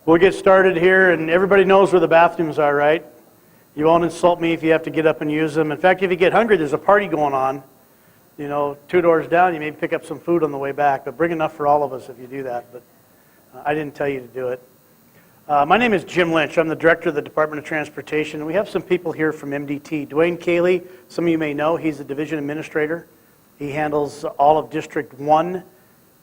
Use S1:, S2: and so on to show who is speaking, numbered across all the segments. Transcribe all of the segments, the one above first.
S1: We'll get started here, and everybody knows where the bathrooms are, right? You won't insult me if you have to get up and use them. In fact, if you get hungry, there's a party going on. You know, 2 doors down, you may pick up some food on the way back, but bring enough for all of us if you do that. But I didn't tell you to do it. My name is Jim Lynch. I'm the director of the Department of Transportation. We have some people here from MDT. Dwayne Cayley, some of you may know, he's the division administrator. He handles all of District 1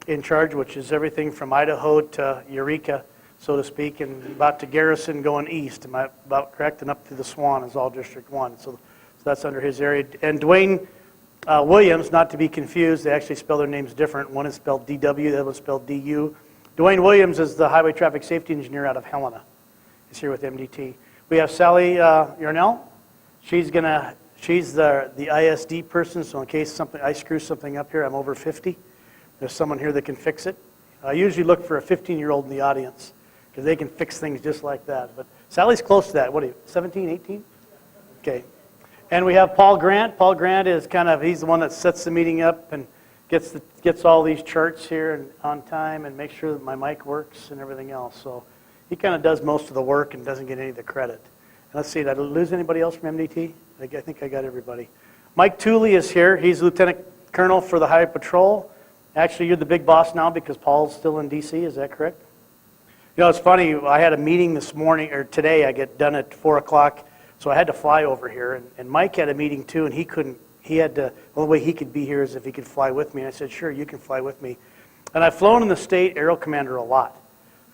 S1: in charge, which is everything from Idaho to Eureka, so to speak, and about to Garrison going east. Am I about correct? And up to the Swan is all District 1. So that's under his area. And Dwayne Williams, not to be confused, they actually spell their names different. One is spelled DW, the other is spelled DU. Dwayne Williams is the highway traffic safety engineer out of Helena. He's here with MDT. We have Sally Yarnell. She's the ISD person, so in case I screw something up here, I'm over 50. There's someone here that can fix it. I usually look for a 15-year-old in the audience, because they can fix things just like that. But Sally's close to that. What are you, 17, 18? Okay. And we have Paul Grant. Paul Grant is he's the one that sets the meeting up and gets all these charts here and on time and makes sure that my mic works and everything else. So he kind of does most of the work and doesn't get any of the credit. And let's see, did I lose anybody else from MDT? I think I got everybody. Mike Tooley is here. He's Lieutenant Colonel for the Highway Patrol. Actually, you're the big boss now because Paul's still in D.C., is that correct? You know, it's funny, I had a meeting this morning, or today, I get done at 4 o'clock, so I had to fly over here, and Mike had a meeting too, and the only way he could be here is if he could fly with me, and I said, sure, you can fly with me. And I've flown in the State Aero Commander a lot,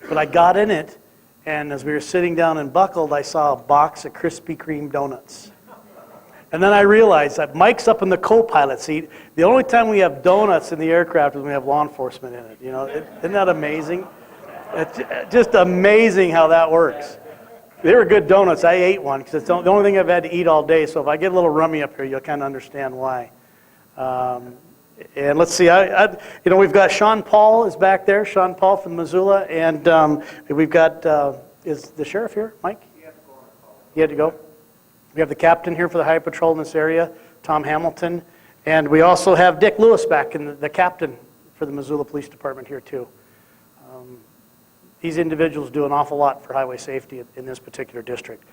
S1: but I got in it, and as we were sitting down and buckled, I saw a box of Krispy Kreme donuts. And then I realized that Mike's up in the co-pilot seat. The only time we have donuts in the aircraft is when we have law enforcement in it. You know, isn't that amazing? It's just amazing how that works. They were good donuts. I ate one because it's the only thing I've had to eat all day. So if I get a little rummy up here, you'll kind of understand why. And let's see, we've got Sean Paul is back there. Sean Paul from Missoula, and we've got is the sheriff here, Mike? He had to go. We have the captain here for the Highway Patrol in this area, Tom Hamilton, and we also have Dick Lewis back, the captain for the Missoula Police Department here too. These individuals do an awful lot for highway safety in this particular district.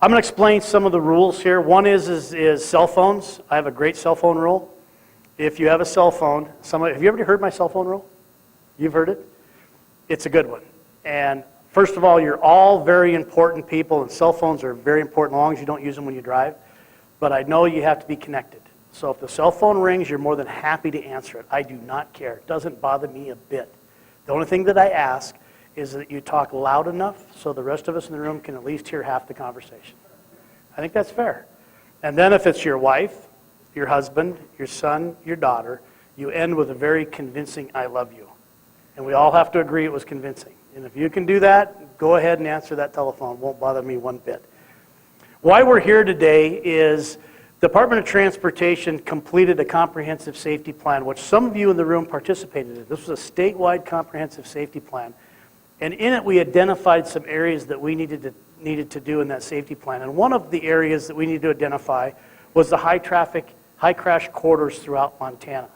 S1: I'm going to explain some of the rules here. One is cell phones. I have a great cell phone rule. If you have a cell phone, have you ever heard my cell phone rule? You've heard it? It's a good one. And first of all, you're all very important people, and cell phones are very important as long as you don't use them when you drive. But I know you have to be connected. So if the cell phone rings, you're more than happy to answer it. I do not care. It doesn't bother me a bit. The only thing that I ask is that you talk loud enough so the rest of us in the room can at least hear half the conversation. I think that's fair. And then if it's your wife, your husband, your son, your daughter, you end with a very convincing I love you. And we all have to agree it was convincing. And if you can do that, go ahead and answer that telephone. It won't bother me one bit. Why we're here today is the Department of Transportation completed a comprehensive safety plan, which some of you in the room participated in. This was a statewide comprehensive safety plan. And in it, we identified some areas that we needed to do in that safety plan. And one of the areas that we needed to identify was the high crash corridors throughout Montana.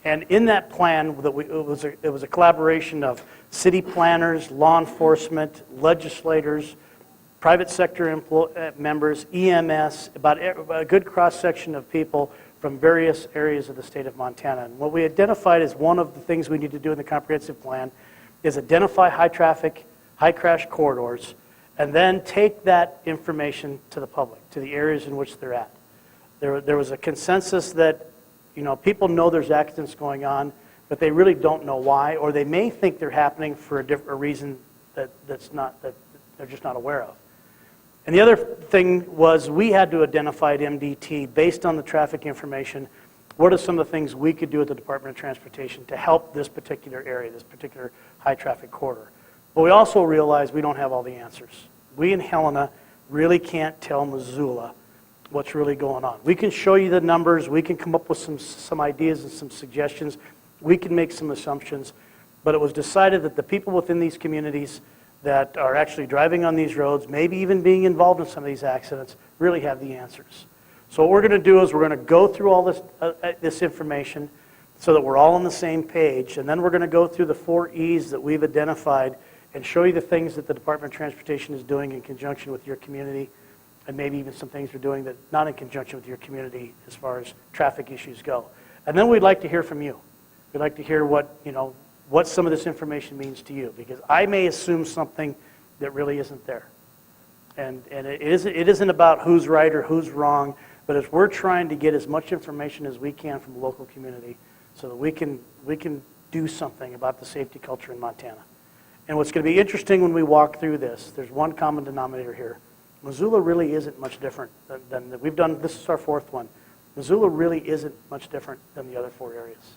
S1: And in that plan, it was a collaboration of city planners, law enforcement, legislators, private sector members, EMS, about a good cross-section of people from various areas of the state of Montana. And what we identified as one of the things we need to do in the comprehensive plan is identify high traffic, high crash corridors, and then take that information to the public, to the areas in which they're at. There was a consensus that, people know there's accidents going on, but they really don't know why, or they may think they're happening for a reason that they're just not aware of. And the other thing was we had to identify at MDT, based on the traffic information, what are some of the things we could do at the Department of Transportation to help this particular area, this particular high traffic corridor. But we also realized we don't have all the answers. We in Helena really can't tell Missoula what's really going on. We can show you the numbers, we can come up with some ideas and some suggestions, we can make some assumptions, but it was decided that the people within these communities that are actually driving on these roads, maybe even being involved in some of these accidents, really have the answers. So what we're going to do is we're going to go through all this information so that we're all on the same page, and then we're going to go through the 4 E's that we've identified and show you the things that the Department of Transportation is doing in conjunction with your community, and maybe even some things we're doing that not in conjunction with your community as far as traffic issues go. And then we'd like to hear from you. We'd like to hear what, what some of this information means to you, because I may assume something that really isn't there. And it isn't about who's right or who's wrong, but as we're trying to get as much information as we can from the local community so that we can do something about the safety culture in Montana. And what's going to be interesting when we walk through this, there's one common denominator here. Missoula really isn't much different than we've done. This is our fourth one. Missoula really isn't much different than the other four areas.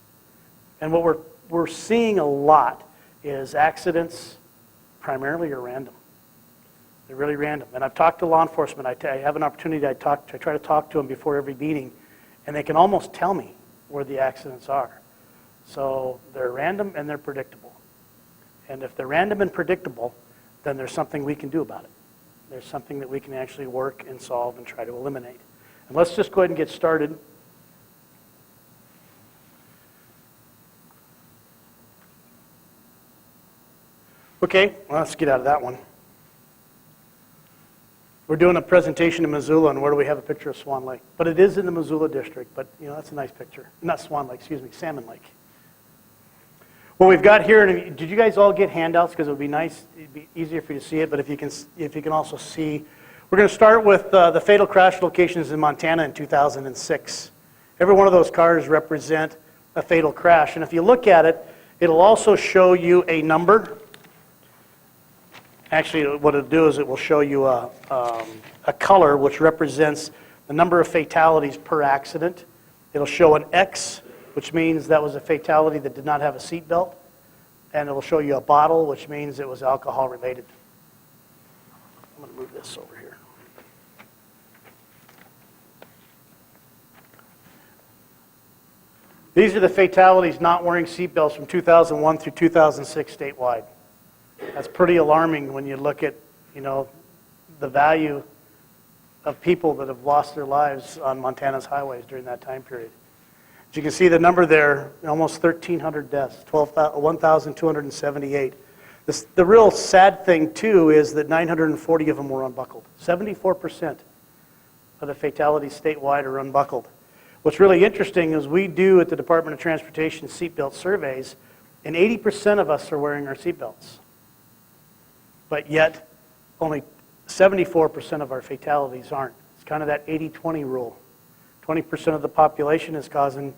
S1: And what we're seeing a lot is accidents primarily are random. They're really random. And I've talked to law enforcement. I have an opportunity I try to talk to them before every meeting, and they can almost tell me where the accidents are. So they're random and they're predictable. And if they're random and predictable, then there's something we can do about it. There's something that we can actually work and solve and try to eliminate. And let's just go ahead and get started. Okay, well, let's get out of that one. We're doing a presentation in Missoula, and where do we have a picture of Swan Lake? But it is in the Missoula district, but that's a nice picture. Not Swan Lake, excuse me, Salmon Lake. What we've got here, and did you guys all get handouts? Because it would be nice, it'd be easier for you to see it, but if you can also see, we're going to start with the fatal crash locations in Montana in 2006. Every one of those cars represent a fatal crash, and if you look at it, it'll also show you a number. Actually, what it'll do is it will show you a color which represents the number of fatalities per accident. It'll show an X, which means that was a fatality that did not have a seatbelt. And it'll show you a bottle, which means it was alcohol related. I'm going to move this over here. These are the fatalities not wearing seatbelts from 2001 through 2006 statewide. That's pretty alarming when you look at, the value of people that have lost their lives on Montana's highways during that time period. As you can see the number there, almost 1,300 deaths, 1,278. The real sad thing, too, is that 940 of them were unbuckled. 74% of the fatalities statewide are unbuckled. What's really interesting is we do at the Department of Transportation seatbelt surveys, and 80% of us are wearing our seatbelts. But yet, only 74% of our fatalities aren't. It's kind of that 80-20 rule. 20% of the population is causing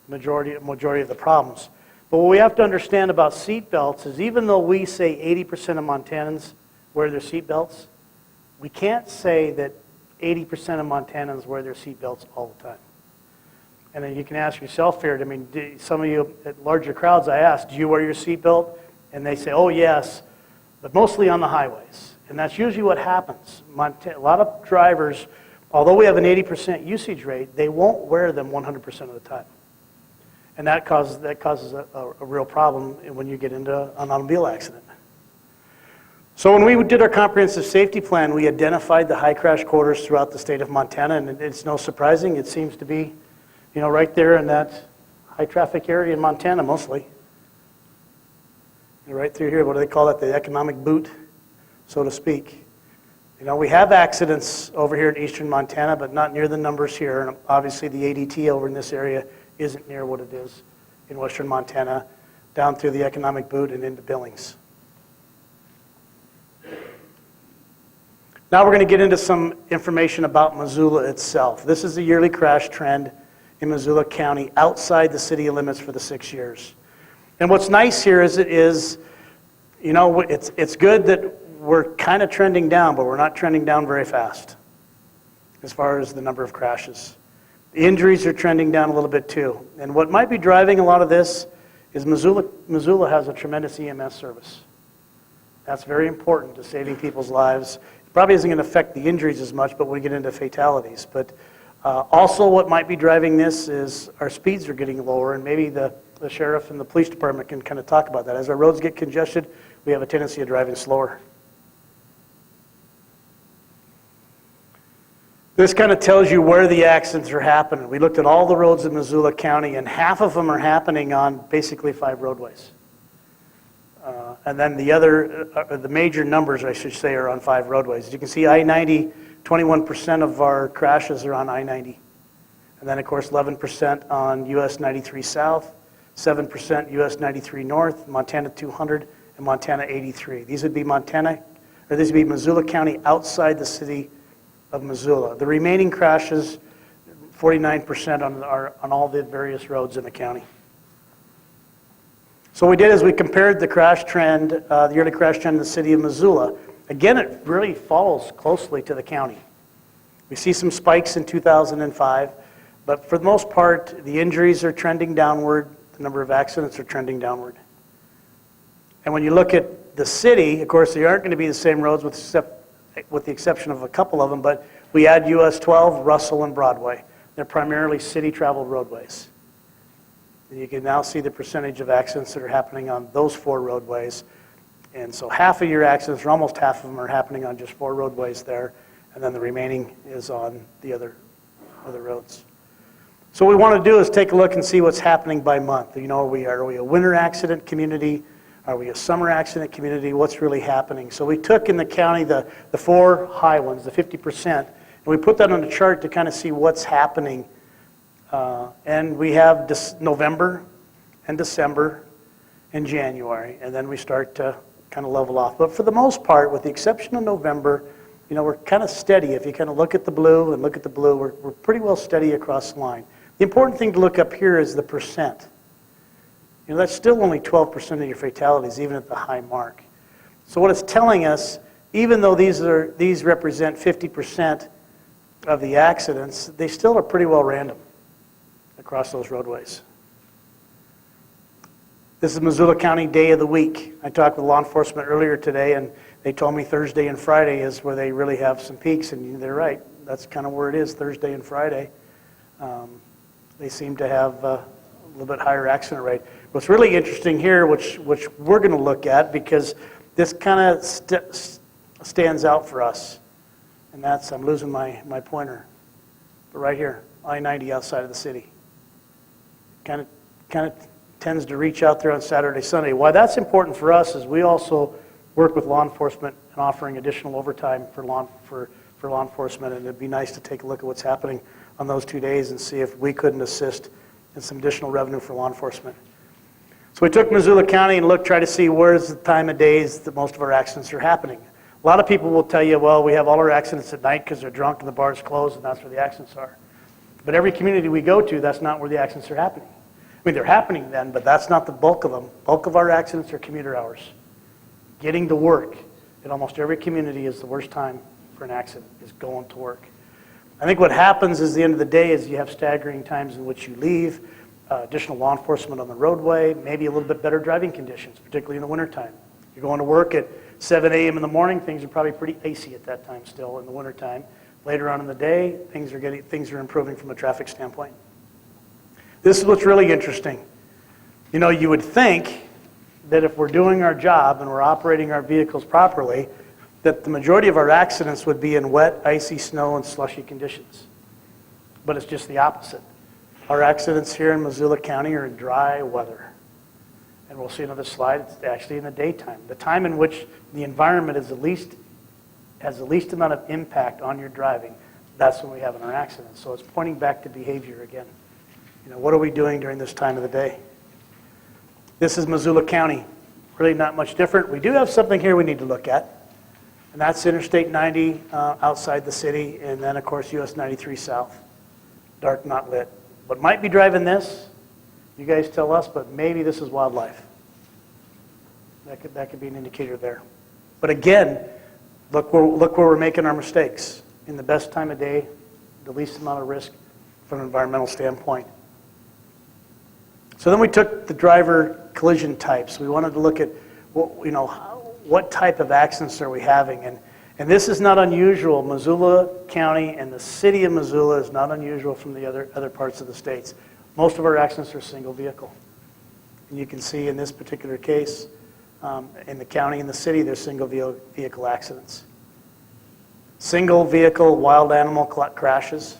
S1: the majority of the problems. But what we have to understand about seatbelts is even though we say 80% of Montanans wear their seatbelts, we can't say that 80% of Montanans wear their seatbelts all the time. And then you can ask yourself here, some of you at larger crowds, I ask, do you wear your seatbelt? And they say, oh yes, but mostly on the highways. And that's usually what happens. A lot of drivers, although we have an 80% usage rate, they won't wear them 100% of the time. And that causes a real problem when you get into an automobile accident. So when we did our comprehensive safety plan, we identified the high crash corridors throughout the state of Montana, and it's no surprising, it seems to be, right there in that high traffic area in Montana mostly. Right through here, what do they call it? The economic boot, so to speak. We have accidents over here in eastern Montana, but not near the numbers here. And obviously the ADT over in this area isn't near what it is in western Montana, down through the economic boot and into Billings. Now we're going to get into some information about Missoula itself. This is the yearly crash trend in Missoula County outside the city limits for the 6 years. And what's nice here is it's good that we're kind of trending down, but we're not trending down very fast as far as the number of crashes. The injuries are trending down a little bit too. And what might be driving a lot of this is Missoula has a tremendous EMS service. That's very important to saving people's lives. It probably isn't going to affect the injuries as much, but when we get into fatalities. But also what might be driving this is our speeds are getting lower, and maybe the sheriff and the police department can kind of talk about that. As our roads get congested, we have a tendency of driving slower. This kind of tells you where the accidents are happening. We looked at all the roads in Missoula County, and half of them are happening on basically 5 roadways. And then the major numbers, I should say, are on 5 roadways. As you can see, I-90, 21% of our crashes are on I-90. And then, of course, 11% on US 93 South, 7% US 93 North, Montana 200, and Montana 83. These would be Missoula County outside the city of Missoula. The remaining crashes, 49% on all the various roads in the county. So what we did is we compared the crash trend, the yearly crash trend in the city of Missoula. Again, it really follows closely to the county. We see some spikes in 2005, but for the most part, the injuries are trending downward, the number of accidents are trending downward. And when you look at the city, of course, they aren't going to be the same roads with the exception of a couple of them, but we add US 12, Russell, and Broadway. They're primarily city traveled roadways. And you can now see the percentage of accidents that are happening on those 4 roadways. And so half of your accidents, or almost half of them, are happening on just 4 roadways there, and then the remaining is on the other roads. So what we want to do is take a look and see what's happening by month. You know, are we a winter accident community? Are we a summer accident community? What's really happening? So we took in the county the 4 high ones, the 50%, and we put that on a chart to kind of see what's happening. And we have November and December and January, and then we start to kind of level off. But for the most part, with the exception of November, you know, we're kind of steady. If you kind of look at the blue and look at the blue, we're pretty well steady across the line. The important thing to look up here is the percent. You know, that's still only 12% of your fatalities, even at the high mark. So what it's telling us, even though these represent 50% of the accidents, they still are pretty well random across those roadways. This is Missoula County Day of the Week. I talked with law enforcement earlier today, and they told me Thursday and Friday is where they really have some peaks, and they're right. That's kind of where it is, Thursday and Friday. They seem to have a little bit higher accident rate. What's really interesting here, which we're going to look at, because this kind of stands out for us, and that's, I'm losing my pointer, but right here, I-90 outside of the city. Kind of tends to reach out there on Saturday, Sunday. Why that's important for us is we also work with law enforcement and offering additional overtime for law enforcement, and it'd be nice to take a look at what's happening on those 2 days and see if we couldn't assist in some additional revenue for law enforcement. So we took Missoula County and tried to see where's the time of days that most of our accidents are happening. A lot of people will tell you, well, we have all our accidents at night because they're drunk and the bar's closed and that's where the accidents are. But every community we go to, that's not where the accidents are happening. I mean, they're happening then, but that's not the bulk of them. Bulk of our accidents are commuter hours. Getting to work in almost every community is the worst time for an accident, is going to work. I think what happens is, the end of the day, is you have staggering times in which you leave, additional law enforcement on the roadway, maybe a little bit better driving conditions, particularly in the wintertime. You're going to work at 7 a.m. in the morning, things are probably pretty icy at that time still in the wintertime. Later on in the day, things are improving from a traffic standpoint. This is what's really interesting. You know, you would think that if we're doing our job and we're operating our vehicles properly, that the majority of our accidents would be in wet, icy, snow, and slushy conditions. But it's just the opposite. Our accidents here in Missoula County are in dry weather. And we'll see another slide, it's actually in the daytime. The time in which the environment has the least amount of impact on your driving, that's when we have our accidents. So it's pointing back to behavior again. You know, what are we doing during this time of the day? This is Missoula County. Really not much different. We do have something here we need to look at, and that's Interstate 90 outside the city, and then, of course, US 93 South. Dark, not lit. What might be driving this, you guys tell us, but maybe this is wildlife. That could be an indicator there. But again, look where we're making our mistakes. In the best time of day, the least amount of risk from an environmental standpoint. So then we took the driver collision types. We wanted to look at what type of accidents are we having. And this is not unusual. Missoula County and the city of Missoula is not unusual from the other parts of the states. Most of our accidents are single vehicle. And you can see in this particular case, in the county and the city, there's single vehicle accidents. Single vehicle wild animal crashes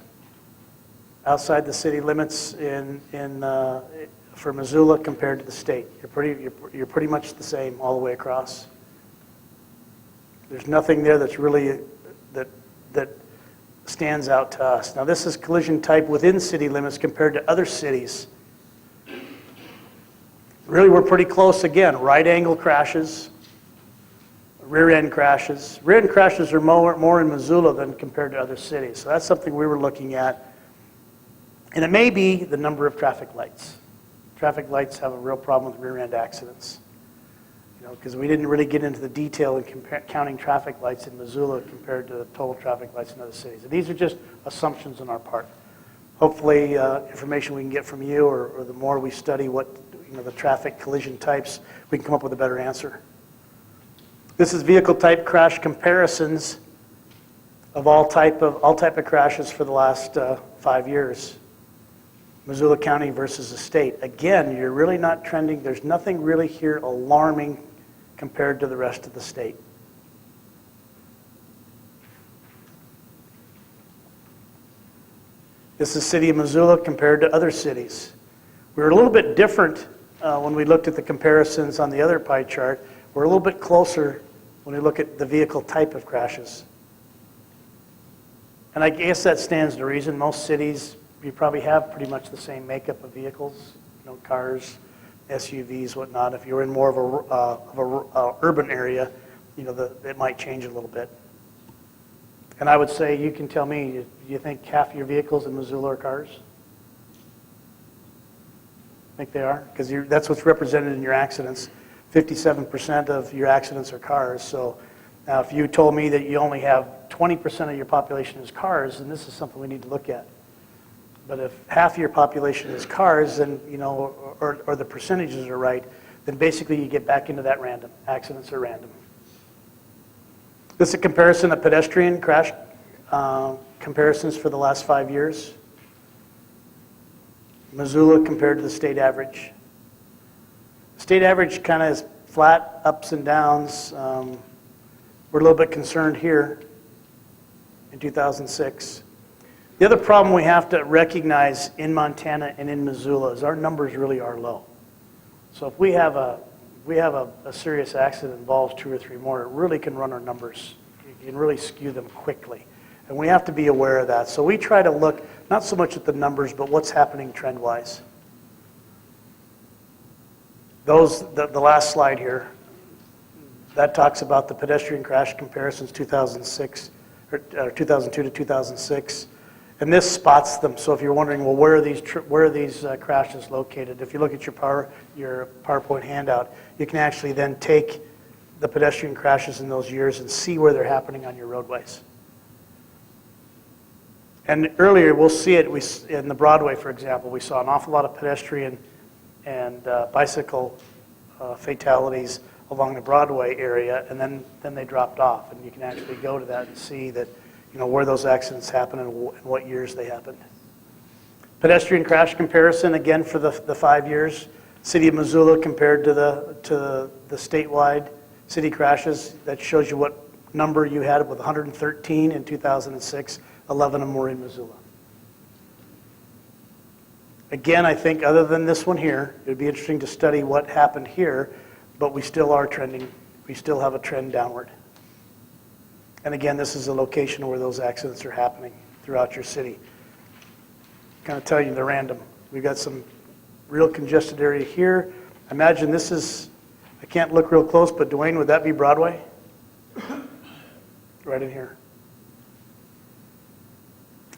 S1: outside the city limits for Missoula compared to the state. You're pretty much the same all the way across. There's nothing there that's really that stands out to us. Now this is collision type within city limits compared to other cities. Really, we're pretty close again. Right angle crashes, rear end crashes. Rear end crashes are more in Missoula than compared to other cities. So that's something we were looking at. And it may be the number of traffic lights. Traffic lights have a real problem with rear end accidents. Because we didn't really get into the detail in counting traffic lights in Missoula compared to the total traffic lights in other cities. And these are just assumptions on our part. Hopefully, information we can get from you, or the more we study what the traffic collision types, we can come up with a better answer. This is vehicle type crash comparisons of all type of crashes for the last 5 years. Missoula County versus the state. Again, you're really not trending. There's nothing really here alarming compared to the rest of the state. This is city of Missoula compared to other cities. We were a little bit different when we looked at the comparisons on the other pie chart. We're a little bit closer when we look at the vehicle type of crashes. And I guess that stands to reason. Most cities, you probably have pretty much the same makeup of vehicles, cars, SUVs, whatnot. If you're in more of a urban area, it might change a little bit. And I would say, you can tell me, do you think half your vehicles in Missoula are cars? I think they are, because that's what's represented in your accidents. 57% of your accidents are cars. So now if you told me that you only have 20% of your population is cars, then this is something we need to look at. But if half your population is cars, then, or the percentages are right, then basically you get back into that random. Accidents are random. This is a comparison of pedestrian crash comparisons for the last 5 years. Missoula compared to the state average. State average kind of is flat, ups and downs. We're a little bit concerned here in 2006. The other problem we have to recognize in Montana and in Missoula is our numbers really are low. So if we have a serious accident that involves 2 or 3 more, it really can run our numbers. You can really skew them quickly. And we have to be aware of that. So we try to look not so much at the numbers, but what's happening trend-wise. The last slide here, that talks about the pedestrian crash comparisons 2006, or 2002 to 2006. And this spots them. So if you're wondering, well, where are these crashes located? If you look at your PowerPoint handout, you can actually then take the pedestrian crashes in those years and see where they're happening on your roadways. And earlier, we'll see it in the Broadway, for example. We saw an awful lot of pedestrian and bicycle fatalities along the Broadway area, and then they dropped off. And you can actually go to that and see that, where those accidents happened and what years they happened. Pedestrian crash comparison, again, for the 5 years. City of Missoula compared to the statewide city crashes. That shows you what number you had with 113 in 2006. 11 of them were in Missoula. Again, I think other than this one here, it would be interesting to study what happened here, but we still are trending. We still have a trend downward. And again, this is a location where those accidents are happening throughout your city. Kind of tell you they're random. We've got some real congested area here. Imagine this is, I can't look real close, but Dwayne, would that be Broadway? Right in here.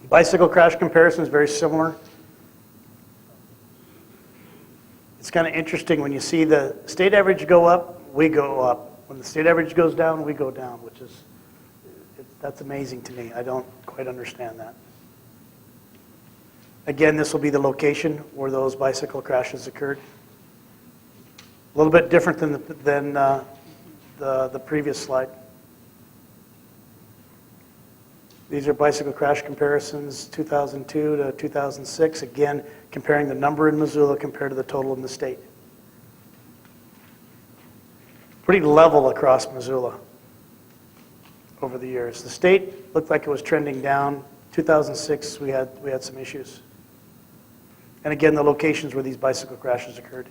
S1: Bicycle crash comparison is very similar. It's kind of interesting when you see the state average go up, we go up. When the state average goes down, we go down, which is, that's amazing to me. I don't quite understand that. Again, this will be the location where those bicycle crashes occurred. A little bit different than the previous slide. These are bicycle crash comparisons, 2002 to 2006. Again, comparing the number in Missoula compared to the total in the state. Pretty level across Missoula over the years. The state looked like it was trending down. 2006, we had some issues. And again, the locations where these bicycle crashes occurred.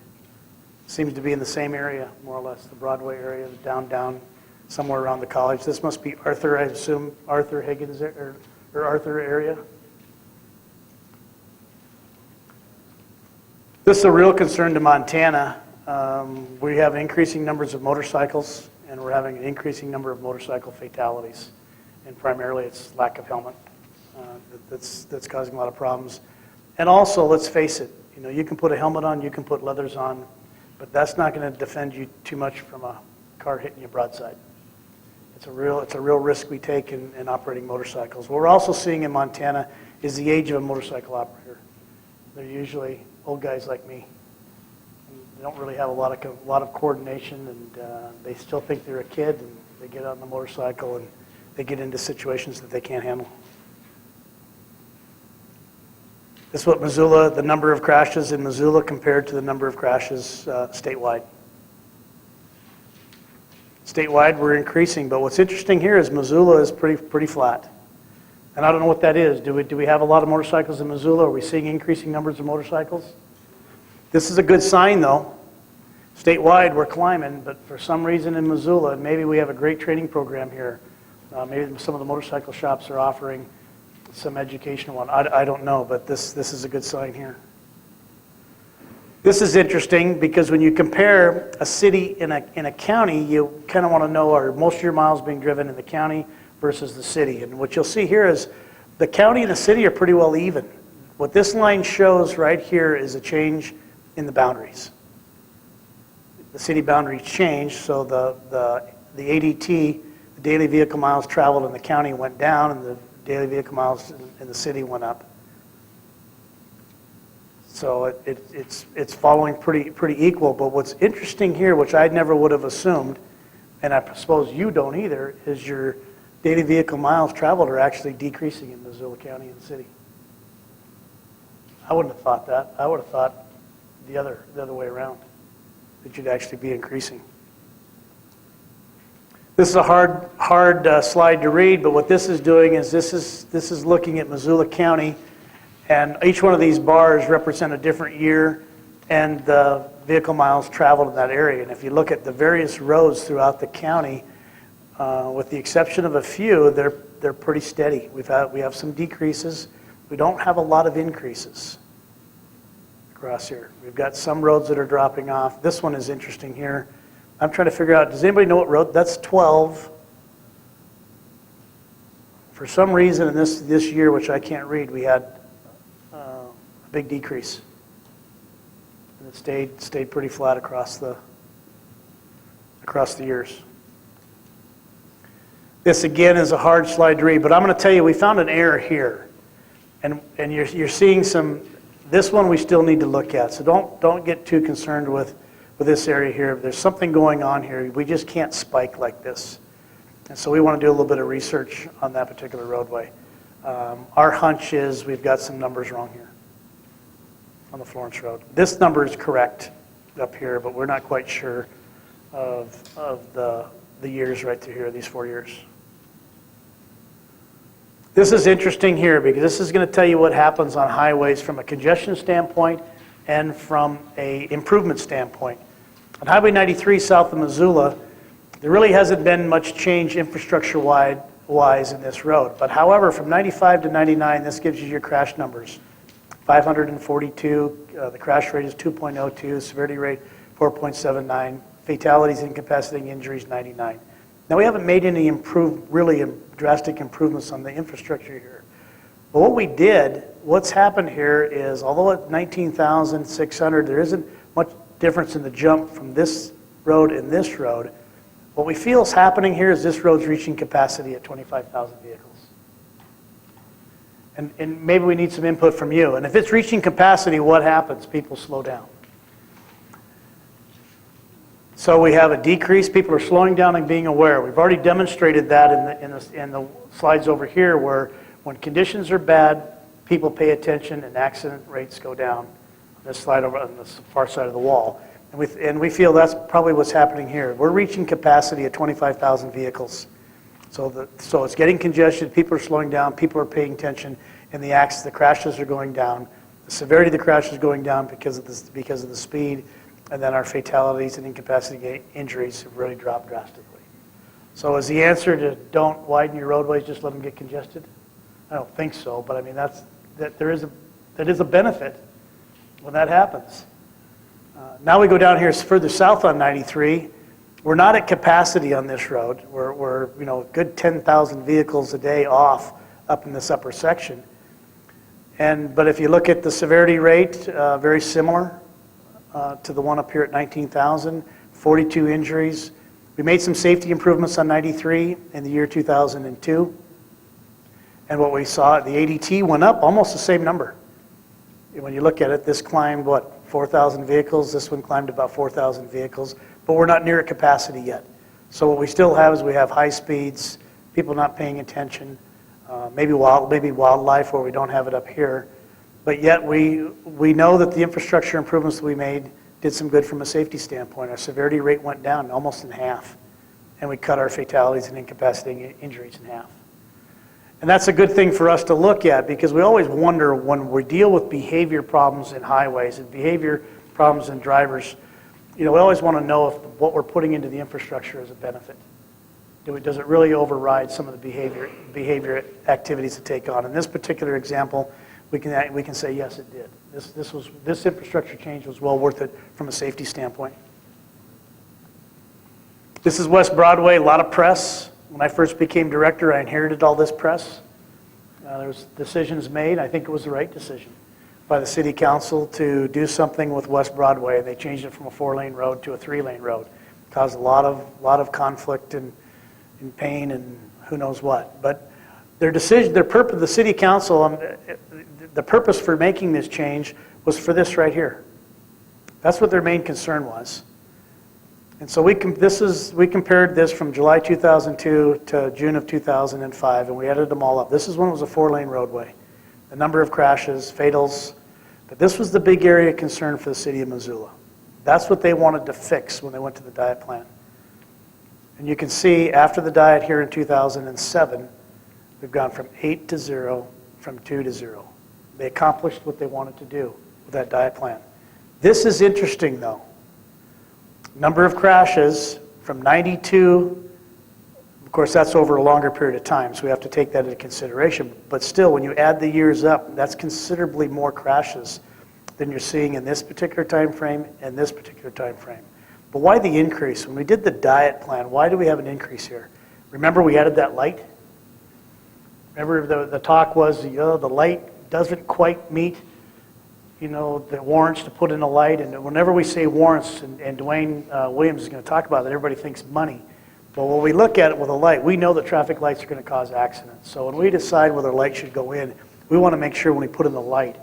S1: Seems to be in the same area, more or less, the Broadway area, the down, somewhere around the college. This must be Arthur, I assume, Arthur Higgins, or Arthur area. This is a real concern to Montana. We have increasing numbers of motorcycles, and we're having an increasing number of motorcycle fatalities. And primarily it's lack of helmet that's causing a lot of problems. And also, let's face it, you know, you can put a helmet on, you can put leathers on, but that's not going to defend you too much from a car hitting you broadside. It's a real risk we take in operating motorcycles. What we're also seeing in Montana is the age of a motorcycle operator. They're usually old guys like me. They don't really have a lot of coordination, and they still think they're a kid, and they get on the motorcycle and they get into situations that they can't handle. This is what Missoula, the number of crashes in Missoula compared to the number of crashes statewide. Statewide, we're increasing, but what's interesting here is Missoula is pretty flat. And I don't know what that is. Do we have a lot of motorcycles in Missoula? Are we seeing increasing numbers of motorcycles? This is a good sign, though. Statewide, we're climbing, but for some reason in Missoula, and maybe we have a great training program here. Maybe some of the motorcycle shops are offering some educational one. I don't know, but this is a good sign here. This is interesting because when you compare a city in a county, you kind of want to know, are most of your miles being driven in the county versus the city? And what you'll see here is the county and the city are pretty well even. What this line shows right here is a change in the boundaries. The city boundaries changed, so the ADT, the daily vehicle miles traveled in the county, went down, and the daily vehicle miles in the city went up. So it's following pretty equal. But what's interesting here, which I never would have assumed, and I suppose you don't either, is your daily vehicle miles traveled are actually decreasing in Missoula County and the city. I wouldn't have thought that. I would have thought the other way around, that you'd actually be increasing. This is a hard slide to read, but what this is doing is this is looking at Missoula County, and each one of these bars represent a different year and the vehicle miles traveled in that area. And if you look at the various roads throughout the county, with the exception of a few, they're pretty steady. We have some decreases. We don't have a lot of increases across here. We've got some roads that are dropping off. This one is interesting here. I'm trying to figure out, does anybody know what road? That's 12. For some reason in this year, which I can't read, we had a big decrease. And it stayed pretty flat across the years. This again is a hard slide to read, but I'm going to tell you, we found an error here. And you're seeing some, this one we still need to look at. So don't get too concerned with this area here. There's something going on here. We just can't spike like this. And so we want to do a little bit of research on that particular roadway. Our hunch is we've got some numbers wrong here on the Florence Road. This number is correct up here, but we're not quite sure of the years right through here, these 4 years. This is interesting here because this is going to tell you what happens on highways from a congestion standpoint and from a improvement standpoint. On Highway 93 south of Missoula, there really hasn't been much change infrastructure-wise in this road. But however, from 95 to 99, this gives you your crash numbers. 542, the crash rate is 2.02, severity rate 4.79, fatalities, incapacitating injuries 99. Now we haven't made any really drastic improvements on the infrastructure here. But what we did, what's happened here is, although at 19,600, there isn't much difference in the jump from this road and this road. What we feel is happening here is this road's reaching capacity at 25,000 vehicles. And maybe we need some input from you. And if it's reaching capacity, what happens? People slow down. So we have a decrease. People are slowing down and being aware. We've already demonstrated that in the slides over here, where when conditions are bad, people pay attention and accident rates go down. This slide over on the far side of the wall. And we feel that's probably what's happening here. We're reaching capacity at 25,000 vehicles. So it's getting congested, people are slowing down, people are paying attention, and the crashes are going down. The severity of the crash is going down because of the speed, and then our fatalities and incapacity injuries have really dropped drastically. So is the answer to don't widen your roadways, just let them get congested? I don't think so, but I mean that is a benefit when that happens. Now we go down here further south on 93. We're not at capacity on this road. We're a good 10,000 vehicles a day off up in this upper section. But if you look at the severity rate, very similar to the one up here at 19,000, 42 injuries. We made some safety improvements on 93 in the year 2002. And what we saw, the ADT went up almost the same number. When you look at it, this climbed, 4,000 vehicles. This one climbed about 4,000 vehicles. But we're not near at capacity yet. So what we still have is we have high speeds, people not paying attention, maybe wildlife where we don't have it up here. But yet we know that the infrastructure improvements that we made did some good from a safety standpoint. Our severity rate went down almost in half. And we cut our fatalities and incapacitating injuries in half. And that's a good thing for us to look at because we always wonder when we deal with behavior problems in highways and behavior problems in drivers, we always want to know if what we're putting into the infrastructure is a benefit. Does it really override some of the behavior activities to take on? In this particular example, we can say yes, it did. This infrastructure change was well worth it from a safety standpoint. This is West Broadway, a lot of press. When I first became director, I inherited all this press. There was decisions made. I think it was the right decision by the city council to do something with West Broadway. They changed it from a 4-lane road to a 3-lane road. Caused a lot of conflict and pain and who knows what. But their decision, the city council, the purpose for making this change was for this right here. That's what their main concern was. And so we compared this from July 2002 to June of 2005, and we added them all up. This is when it was a 4-lane roadway. The number of crashes, fatals, but this was the big area of concern for the city of Missoula. That's what they wanted to fix when they went to the diet plan. And you can see after the diet here in 2007, we've gone from 8 to 0, from 2 to 0. They accomplished what they wanted to do with that diet plan. This is interesting though. Number of crashes from 92, of course that's over a longer period of time, so we have to take that into consideration. But still, when you add the years up, that's considerably more crashes than you're seeing in this particular time frame and this particular time frame. But why the increase? When we did the diet plan, why do we have an increase here? Remember we added that light? Remember the talk was, the light doesn't quite meet the warrants to put in a light, and whenever we say warrants, and Dwayne Williams is going to talk about that, everybody thinks money. But when we look at it with a light, we know that traffic lights are going to cause accidents. So when we decide whether a light should go in, we want to make sure when we put in the light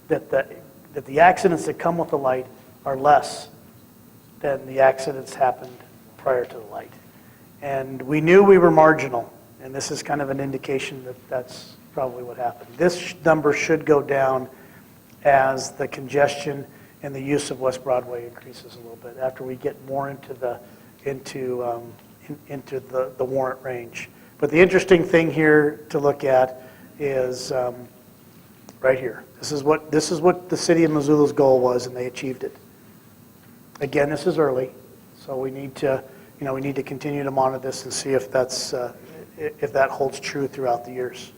S1: that the accidents that come with the light are less than the accidents happened prior to the light. And we knew we were marginal, and this is kind of an indication that that's probably what happened. This number should go down as the congestion and the use of West Broadway increases a little bit after we get more into the warrant range. But the interesting thing here to look at is right here. This is what the city of Missoula's goal was, and they achieved it. Again, this is early, so we need to continue to monitor this and see if that holds true throughout the years.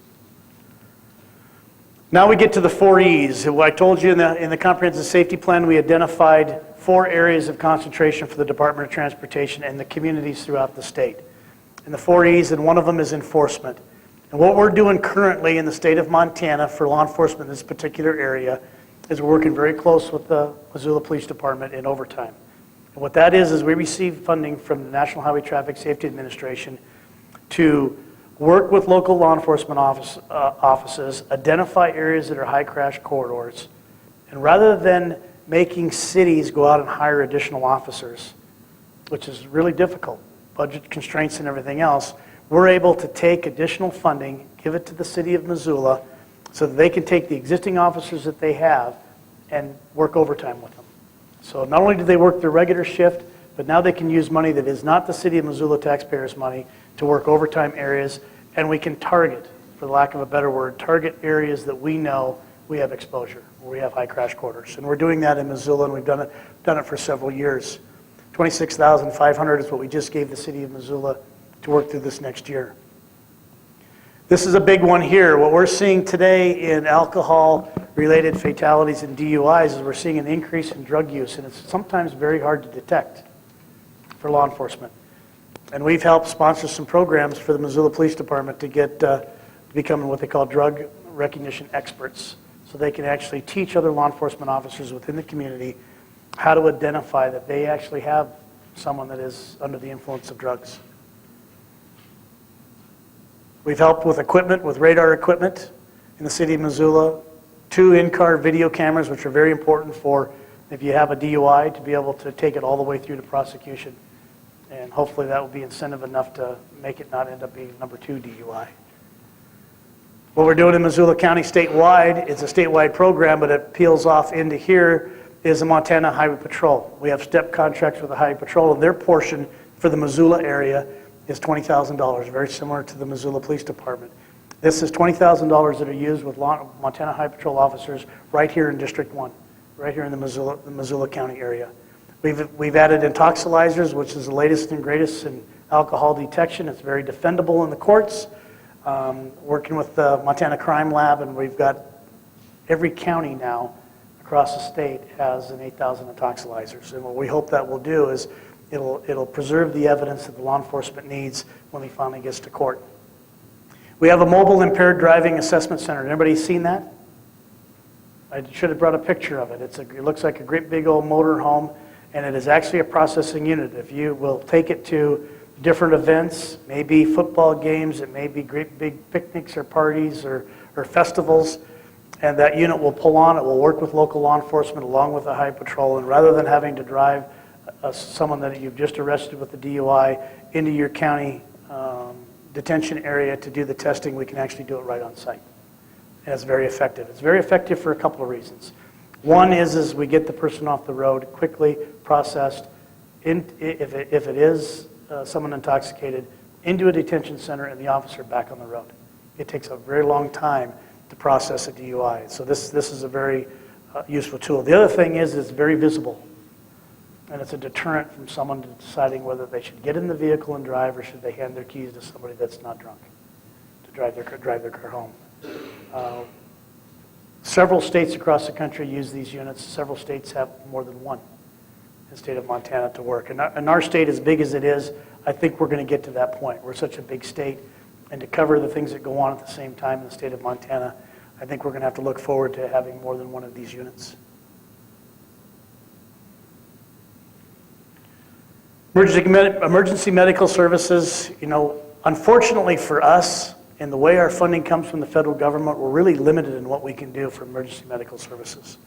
S1: Now we get to the 4 E's. I told you in the comprehensive safety plan, we identified 4 areas of concentration for the Department of Transportation and the communities throughout the state. And the 4 E's, and one of them is enforcement. And what we're doing currently in the state of Montana for law enforcement in this particular area is we're working very close with the Missoula Police Department in overtime. And what that is we receive funding from the National Highway Traffic Safety Administration to work with local law enforcement offices, identify areas that are high crash corridors, and rather than making cities go out and hire additional officers, which is really difficult, budget constraints and everything else, we're able to take additional funding, give it to the city of Missoula, so that they can take the existing officers that they have and work overtime with them. So not only do they work their regular shift, but now they can use money that is not the city of Missoula taxpayers' money to work overtime areas, and we can target, for the lack of a better word, target areas that we know we have exposure, where we have high crash quarters. And we're doing that in Missoula, and we've done it for several years. $26,500 is what we just gave the city of Missoula to work through this next year. This is a big one here. What we're seeing today in alcohol-related fatalities and DUIs is we're seeing an increase in drug use, and it's sometimes very hard to detect for law enforcement. And we've helped sponsor some programs for the Missoula Police Department to get becoming what they call drug recognition experts, so they can actually teach other law enforcement officers within the community how to identify that they actually have someone that is under the influence of drugs. We've helped with equipment, with radar equipment in the city of Missoula, 2 in-car video cameras, which are very important for if you have a DUI to be able to take it all the way through to prosecution. And hopefully that will be incentive enough to make it not end up being number 2 DUI. What we're doing in Missoula County statewide, it's a statewide program, but it peels off into here, is the Montana Highway Patrol. We have step contracts with the Highway Patrol, and their portion for the Missoula area is $20,000, very similar to the Missoula Police Department. This is $20,000 that are used with Montana Highway Patrol officers right here in District 1, right here in the Missoula County area. We've added intoxilizers, which is the latest and greatest in alcohol detection. It's very defendable in the courts. Working with the Montana Crime Lab, and we've got every county now across the state has an 8,000 intoxilizers. And what we hope that will do is it'll preserve the evidence that the law enforcement needs when he finally gets to court. We have a mobile impaired driving assessment center. Anybody seen that? I should have brought a picture of it. It looks like a great big old motor home, and it is actually a processing unit. If you will take it to different events, maybe football games, it may be great big picnics or parties or festivals, and that unit will pull on, it will work with local law enforcement along with the Highway Patrol, and rather than having to drive someone that you've just arrested with a DUI into your county detention area to do the testing, we can actually do it right on site. And it's very effective. It's very effective for a couple of reasons. One is we get the person off the road quickly, processed, if it is someone intoxicated, into a detention center and the officer back on the road. It takes a very long time to process a DUI. So this is a very useful tool. The other thing is it's very visible. And it's a deterrent from someone deciding whether they should get in the vehicle and drive or should they hand their keys to somebody that's not drunk to drive their car home. Several states across the country use these units. Several states have more than one in the state of Montana to work. And our state, as big as it is, I think we're going to get to that point. We're such a big state, and to cover the things that go on at the same time in the state of Montana, I think we're going to have to look forward to having more than one of these units. Emergency medical services, unfortunately for us, and the way our funding comes from the federal government, we're really limited in what we can do for emergency medical services.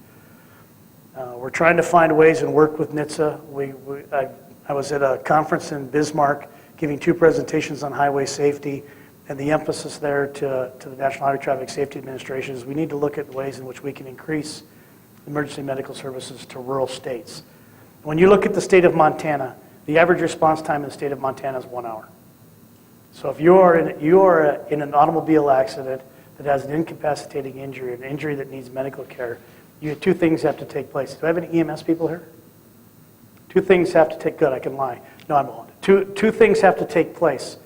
S1: We're trying to find ways and work with NHTSA. I was at a conference in Bismarck giving 2 presentations on highway safety, and the emphasis there to the National Highway Traffic Safety Administration is we need to look at ways in which we can increase emergency medical services to rural states. When you look at the state of Montana, the average response time in the state of Montana is 1 hour. So if you are in an automobile accident that has an incapacitating injury, an injury that needs medical care, 2 things have to take place. Do I have any EMS people here? 2 things have to take, good, I can lie. No, I won't. Two things have to take place.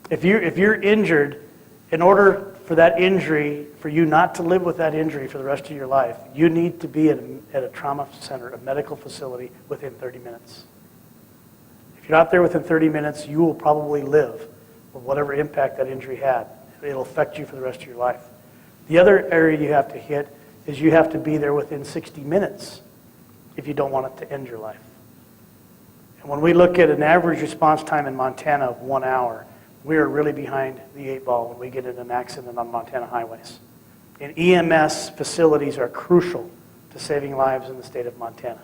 S1: If you're injured, in order for that injury, for you not to live with that injury for the rest of your life, you need to be at a trauma center, a medical facility, within 30 minutes. If you're not there within 30 minutes, you will probably live with whatever impact that injury had. It'll affect you for the rest of your life. The other area you have to hit is you have to be there within 60 minutes if you don't want it to end your life. And when we look at an average response time in Montana of 1 hour, we are really behind the 8 ball when we get in an accident on Montana highways. And EMS facilities are crucial to saving lives in the state of Montana.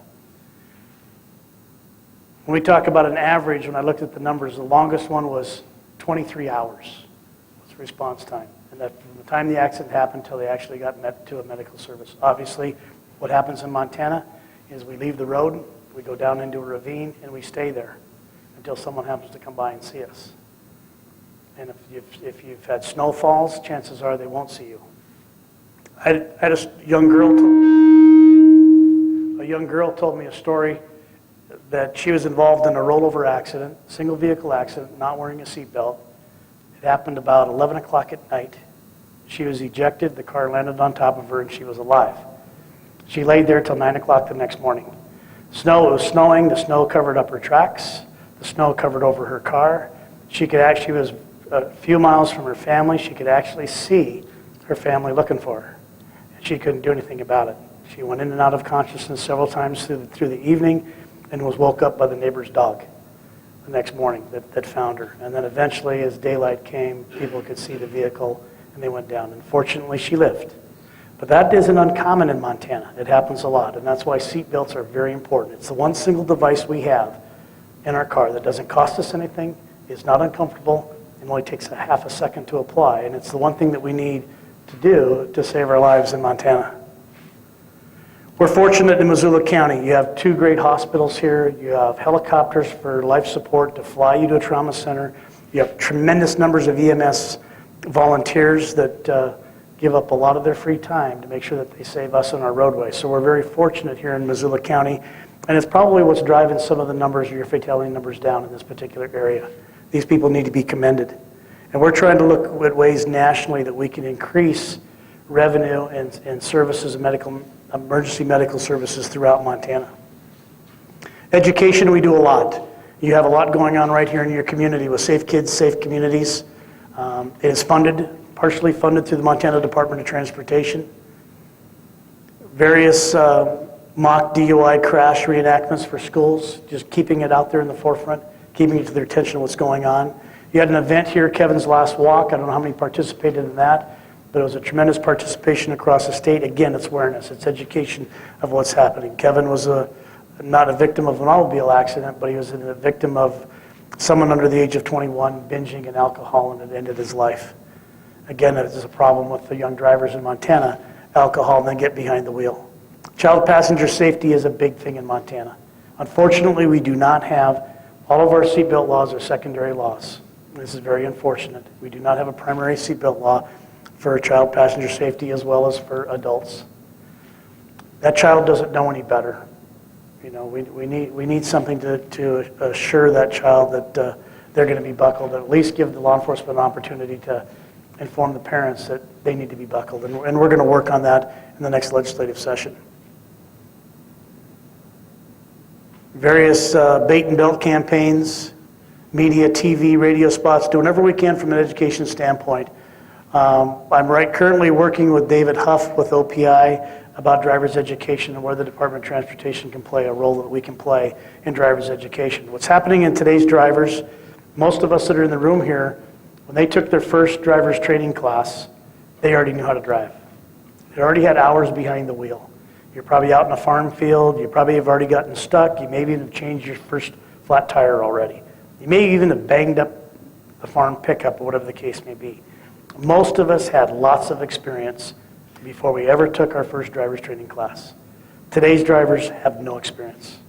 S1: When we talk about an average, when I looked at the numbers, the longest one was 23 hours was response time. And that from the time the accident happened until they actually got to a medical service. Obviously, what happens in Montana is we leave the road, we go down into a ravine, and we stay there until someone happens to come by and see us. And if you've had snowfalls, chances are they won't see you. I had a young girl told me a story that she was involved in a rollover accident, single vehicle accident, not wearing a seatbelt. It happened about 11 o'clock at night. She was ejected, the car landed on top of her, and she was alive. She laid there till 9 o'clock the next morning. It was snowing, the snow covered up her tracks, the snow covered over her car. She was a few miles from her family. She could actually see her family looking for her. And she couldn't do anything about it. She went in and out of consciousness several times through the evening and was woke up by the neighbor's dog the next morning that found her. And then eventually, as daylight came, people could see the vehicle and they went down. And fortunately, she lived. But that isn't uncommon in Montana. It happens a lot, and that's why seat belts are very important. It's the one single device we have in our car that doesn't cost us anything, is not uncomfortable, and only takes a half a second to apply. And it's the one thing that we need to do to save our lives in Montana. We're fortunate in Missoula County. You have 2 great hospitals here. You have helicopters for life support to fly you to a trauma center. You have tremendous numbers of EMS volunteers that give up a lot of their free time to make sure that they save us on our roadways. So we're very fortunate here in Missoula County, and it's probably what's driving some of the numbers of your fatality numbers down in this particular area. These people need to be commended. And we're trying to look at ways nationally that we can increase revenue and services, emergency medical services throughout Montana. Education, we do a lot. You have a lot going on right here in your community with Safe Kids, Safe Communities. It is partially funded through the Montana Department of Transportation. Various mock DUI crash reenactments for schools, just keeping it out there in the forefront, keeping it to their attention of what's going on. You had an event here, Kevin's Last Walk. I don't know how many participated in that, but it was a tremendous participation across the state. Again, it's awareness, it's education of what's happening. Kevin was not a victim of an automobile accident, but he was a victim of someone under the age of 21 binging and alcohol, and it ended his life. Again, that is a problem with the young drivers in Montana, alcohol, and then get behind the wheel. Child passenger safety is a big thing in Montana. Unfortunately, we do not have, all of our seatbelt laws are secondary laws. This is very unfortunate. We do not have a primary seatbelt law for child passenger safety as well as for adults. That child doesn't know any better. You know, we need something to assure that child that they're going to be buckled, and at least give the law enforcement an opportunity to inform the parents that they need to be buckled. And we're going to work on that in the next legislative session. Various bait and belt campaigns, media, TV, radio spots, doing whatever we can from an education standpoint. I'm currently working with David Huff with OPI about driver's education and where the Department of Transportation can play a role that we can play in driver's education. What's happening in today's drivers, most of us that are in the room here, when they took their first driver's training class, they already knew how to drive. They already had hours behind the wheel. You're probably out in a farm field, you probably have already gotten stuck, you maybe have changed your first flat tire already. You may even have banged up the farm pickup or whatever the case may be. Most of us had lots of experience before we ever took our first driver's training class. Today's drivers have no experience.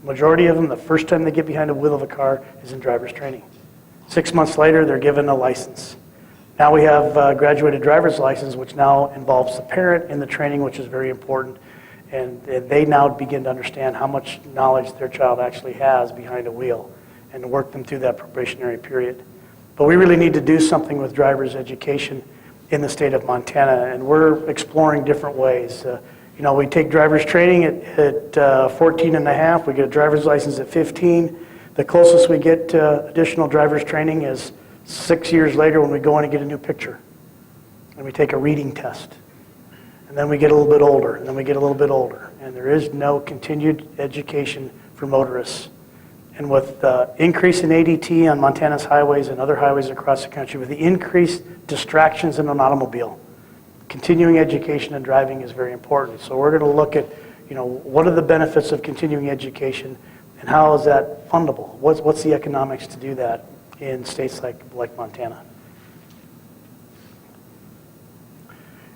S1: The majority of them, the first time they get behind the wheel of a car is in driver's training. 6 months later, they're given a license. Now we have graduated driver's license, which now involves the parent in the training, which is very important. And they now begin to understand how much knowledge their child actually has behind a wheel and work them through that probationary period. But we really need to do something with driver's education in the state of Montana, and we're exploring different ways. You know, we take driver's training at 14 and a half, we get a driver's license at 15. The closest we get to additional driver's training is 6 years later when we go in and get a new picture. And we take a reading test. And then we get a little bit older, and then we get a little bit older. And there is no continued education for motorists. And with the increase in ADT on Montana's highways and other highways across the country, with the increased distractions in an automobile, continuing education and driving is very important. So we're going to look at, you know, what are the benefits of continuing education and how is that fundable? What's the economics to do that in states like Montana?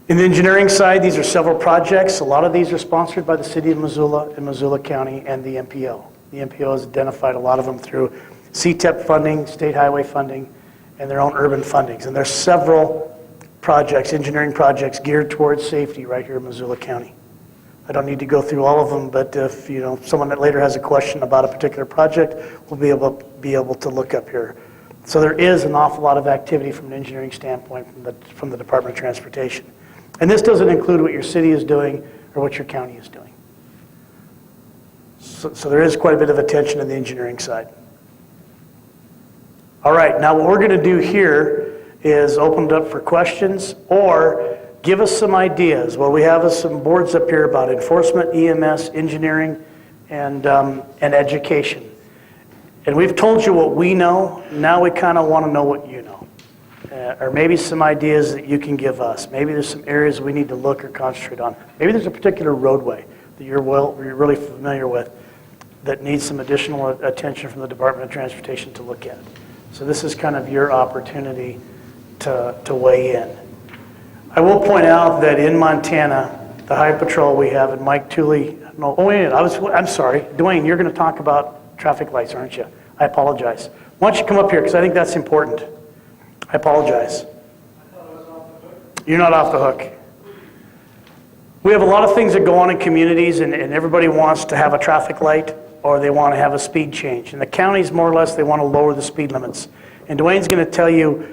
S1: In the engineering side, these are several projects. A lot of these are sponsored by the City of Missoula and Missoula County and the MPO. The MPO has identified a lot of them through CTEP funding, state highway funding, and their own urban fundings. And there's several projects, engineering projects geared towards safety right here in Missoula County. I don't need to go through all of them, but if someone that later has a question about a particular project, we'll be able to look up here. So there is an awful lot of activity from an engineering standpoint from the Department of Transportation. And this doesn't include what your city is doing or what your county is doing. So there is quite a bit of attention in the engineering side. All right, now what we're going to do here is open it up for questions or give us some ideas. Well, we have some boards up here about enforcement, EMS, engineering, and education. And we've told you what we know. Now we kind of want to know what you know. Or maybe some ideas that you can give us. Maybe there's some areas we need to look or concentrate on. Maybe there's a particular roadway that you're really familiar with that needs some additional attention from the Department of Transportation to look at. So this is kind of your opportunity to weigh in. I will point out that in Montana, the Highway Patrol we have, and Mike Tooley, I'm sorry, Dwayne, you're going to talk about traffic lights, aren't you? I apologize. Why don't you come up here, because I think that's important. I apologize.
S2: I thought I was off the hook.
S1: You're not off the hook. We have a lot of things that go on in communities, and everybody wants to have a traffic light, or they want to have a speed change. And the counties, more or less, they want to lower the speed limits. And Dwayne's going to tell you,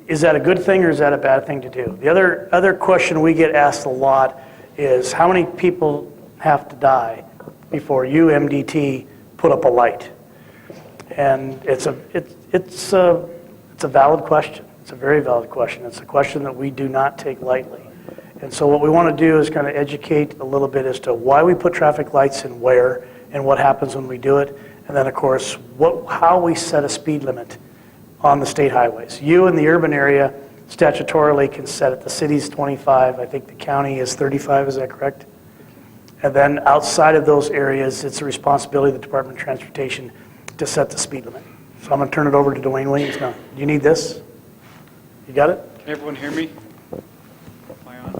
S1: is that a good thing or is that a bad thing to do? The other question we get asked a lot is how many people have to die before you, MDT, put up a light? And it's a valid question. It's a very valid question. It's a question that we do not take lightly. And so what we want to do is kind of educate a little bit as to why we put traffic lights and where and what happens when we do it. And then, of course, how we set a speed limit on the state highways. You in the urban area statutorily can set it. The city's 25. I think the county is 35. Is that correct? And then outside of those areas, it's the responsibility of the Department of Transportation to set the speed limit. So I'm going to turn it over to Dwayne Williams now. Do you need this? You got it?
S2: Can everyone hear me? Am I on?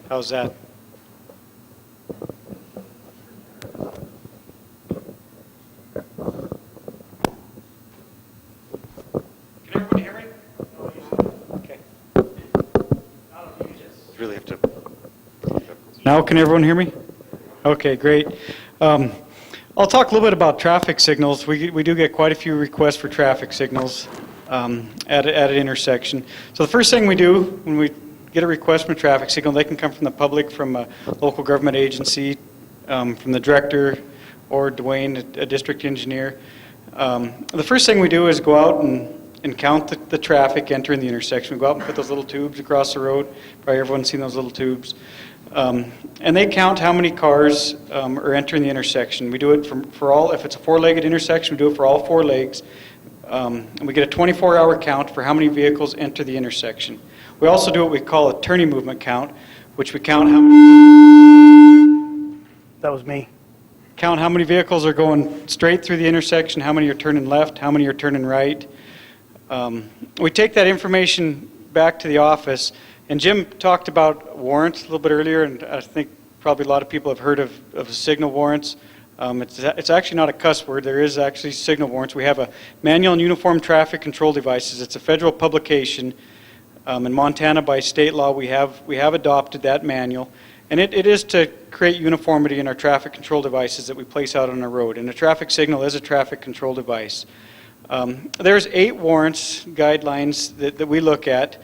S2: How's that? Can everyone hear me? Okay.
S3: Really have to.
S2: Now can everyone hear me? Okay, great. I'll talk a little bit about traffic signals. We do get quite a few requests for traffic signals at an intersection. So the first thing we do when we get a request from a traffic signal, they can come from the public, from a local government agency, from the director, or Dwayne, a district engineer. The first thing we do is go out and count the traffic entering the intersection. We go out and put those little tubes across the road. Probably everyone's seen those little tubes. And they count how many cars are entering the intersection. We do it for all, if it's a four-legged intersection, we do it for all four legs. And we get a 24-hour count for how many vehicles enter the intersection. We also do what we call a turning movement count, which we count how many...
S1: That was me.
S2: Count how many vehicles are going straight through the intersection, how many are turning left, how many are turning right. We take that information back to the office, and Jim talked about warrants a little bit earlier, and I think probably a lot of people have heard of signal warrants. It's actually not a cuss word. There is actually signal warrants. We have a Manual and Uniform Traffic Control Devices. It's a federal publication. In Montana, by state law, we have adopted that manual, and it is to create uniformity in our traffic control devices that we place out on the road. And a traffic signal is a traffic control device. There's 8 warrants guidelines that we look at.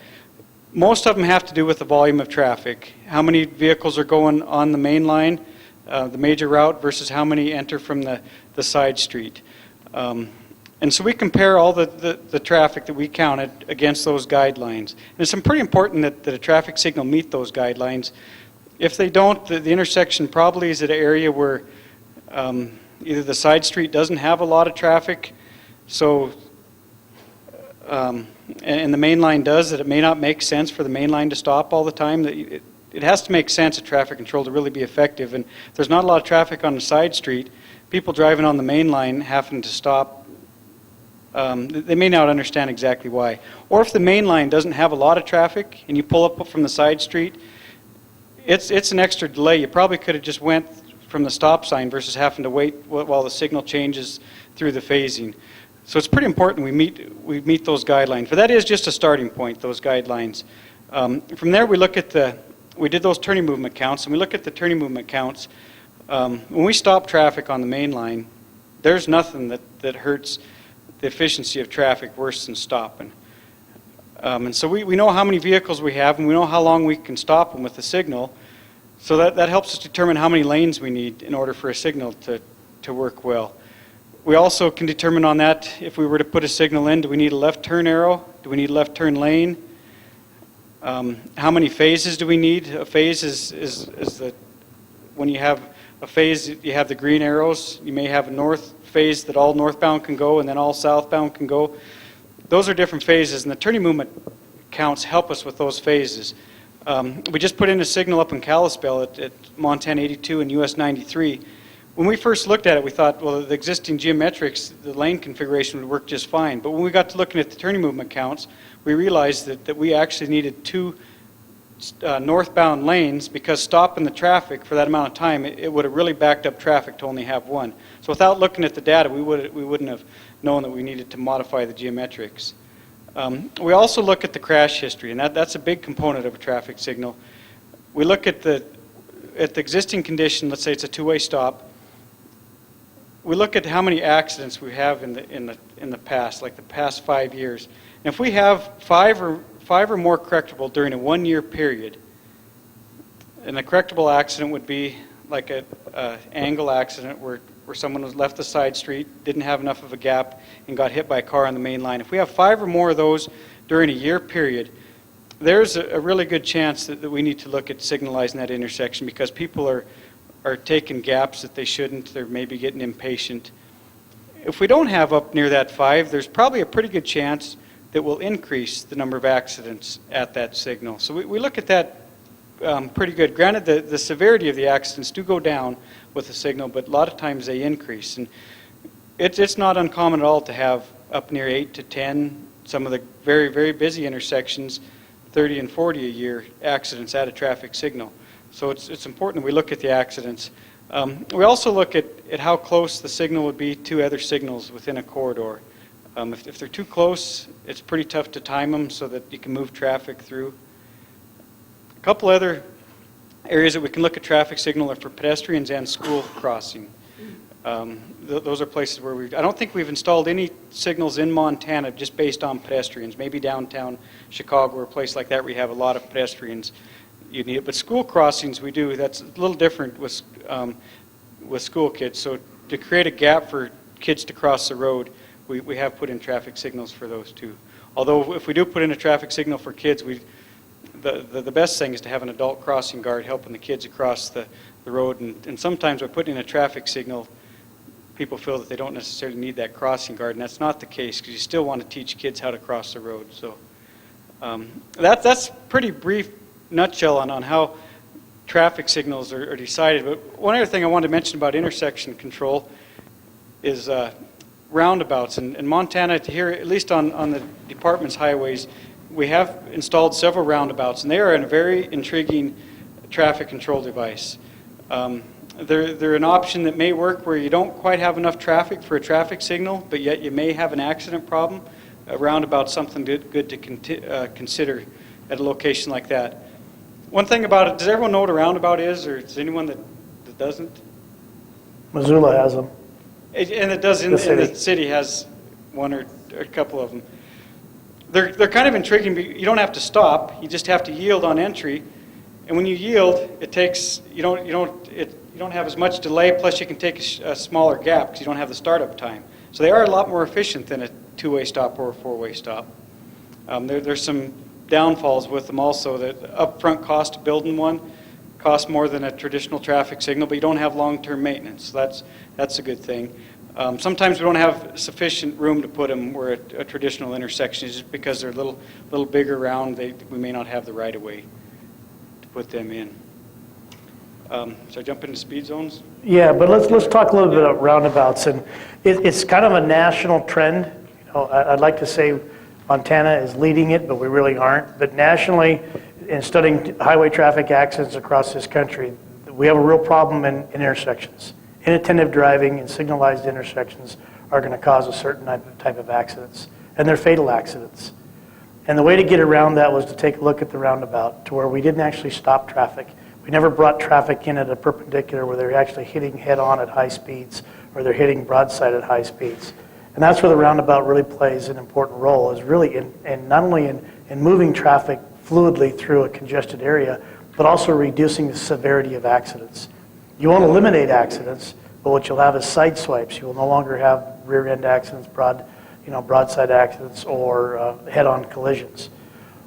S2: Most of them have to do with the volume of traffic. How many vehicles are going on the main line, the major route, versus how many enter from the side street. And so we compare all the traffic that we counted against those guidelines. And it's pretty important that a traffic signal meet those guidelines. If they don't, the intersection probably is at an area where either the side street doesn't have a lot of traffic, so and the main line does, that it may not make sense for the main line to stop all the time. That it has to make sense at traffic control to really be effective. And if there's not a lot of traffic on the side street, people driving on the main line having to stop, they may not understand exactly why. Or if the main line doesn't have a lot of traffic and you pull up from the side street, it's an extra delay. You probably could have just went from the stop sign versus having to wait while the signal changes through the phasing. So it's pretty important we meet those guidelines. But that is just a starting point, those guidelines. From there, we did those turning movement counts, and we look at the turning movement counts. When we stop traffic on the main line, there's nothing that hurts the efficiency of traffic worse than stopping. And so we know how many vehicles we have, and we know how long we can stop them with the signal. So that helps us determine how many lanes we need in order for a signal to work well. We also can determine on that, if we were to put a signal in, do we need a left turn arrow? Do we need a left turn lane? How many phases do we need? A phase is when you have a phase, you have the green arrows. You may have a north phase that all northbound can go and then all southbound can go. Those are different phases, and the turning movement counts help us with those phases. We just put in a signal up in Kalispell at Montana 82 and US 93. When we first looked at it, we thought, well, the existing geometrics, the lane configuration would work just fine. But when we got to looking at the turning movement counts, we realized that we actually needed two northbound lanes, because stopping the traffic for that amount of time, it would have really backed up traffic to only have one. So without looking at the data, we wouldn't have known that we needed to modify the geometrics. We also look at the crash history, and that's a big component of a traffic signal. We look at the existing condition. Let's say it's a two-way stop. We look at how many accidents we have in the past, like the past 5 years. And if we have five or more correctable during a 1 year period, and a correctable accident would be like a angle accident where someone was left the side street, didn't have enough of a gap, and got hit by a car on the main line. If we have 5 or more of those during a year period, there's a really good chance that we need to look at signalizing that intersection, because people are taking gaps that they shouldn't. They're maybe getting impatient. If we don't have up near that 5, there's probably a pretty good chance that will increase the number of accidents at that signal. So we look at that pretty good. Granted, the severity of the accidents do go down with the signal, but a lot of times they increase. And it's not uncommon at all to have up near 8 to 10, some of the very, very busy intersections, 30 and 40 a year accidents at a traffic signal. So it's important that we look at the accidents. We also look at how close the signal would be to other signals within a corridor. If they're too close, it's pretty tough to time them so that you can move traffic through. A couple other areas that we can look at traffic signal are for pedestrians and school crossing. Those are places where I don't think we've installed any signals in Montana just based on pedestrians. Maybe downtown Chicago or a place like that where you have a lot of pedestrians, you need it. But school crossings we do. That's a little different with school kids. So to create a gap for kids to cross the road, we have put in traffic signals for those too. Although if we do put in a traffic signal for kids, the best thing is to have an adult crossing guard helping the kids across the road. And sometimes by putting in a traffic signal, people feel that they don't necessarily need that crossing guard, and that's not the case, because you still want to teach kids how to cross the road. So that's pretty brief nutshell on how traffic signals are decided. But one other thing I wanted to mention about intersection control is roundabouts. In Montana, here, at least on the department's highways, we have installed several roundabouts, and they are a very intriguing traffic control device. They're an option that may work where you don't quite have enough traffic for a traffic signal, but yet you may have an accident problem. A roundabout's something good to consider at a location like that. One thing about it, does everyone know what a roundabout is, or is there anyone that doesn't?
S1: Missoula has them.
S2: And it does in the city has one or a couple of them. They're kind of intriguing. You don't have to stop. You just have to yield on entry. And when you yield, it takes you don't have as much delay. Plus, you can take a smaller gap because you don't have the startup time. So they are a lot more efficient than a two-way stop or a four-way stop. There's some downfalls with them also. The upfront cost of building one costs more than a traditional traffic signal, but you don't have long-term maintenance. So that's a good thing. Sometimes we don't have sufficient room to put them where a traditional intersection is, just because they're a little bigger round. We may not have the right of way to put them in. So I jump into speed zones?
S1: Yeah, but let's talk a little bit about roundabouts. And it's kind of a national trend. You know, I'd like to say Montana is leading it, but we really aren't. But nationally, in studying highway traffic accidents across this country, we have a real problem in intersections. Inattentive driving and signalized intersections are going to cause a certain type of accidents, and they're fatal accidents. And the way to get around that was to take a look at the roundabout to where we didn't actually stop traffic. We never brought traffic in at a perpendicular where they're actually hitting head-on at high speeds or they're hitting broadside at high speeds. And that's where the roundabout really plays an important role, is really in not only in moving traffic fluidly through a congested area, but also reducing the severity of accidents. You won't eliminate accidents, but what you'll have is side swipes. You will no longer have rear-end accidents, broadside accidents, or head-on collisions.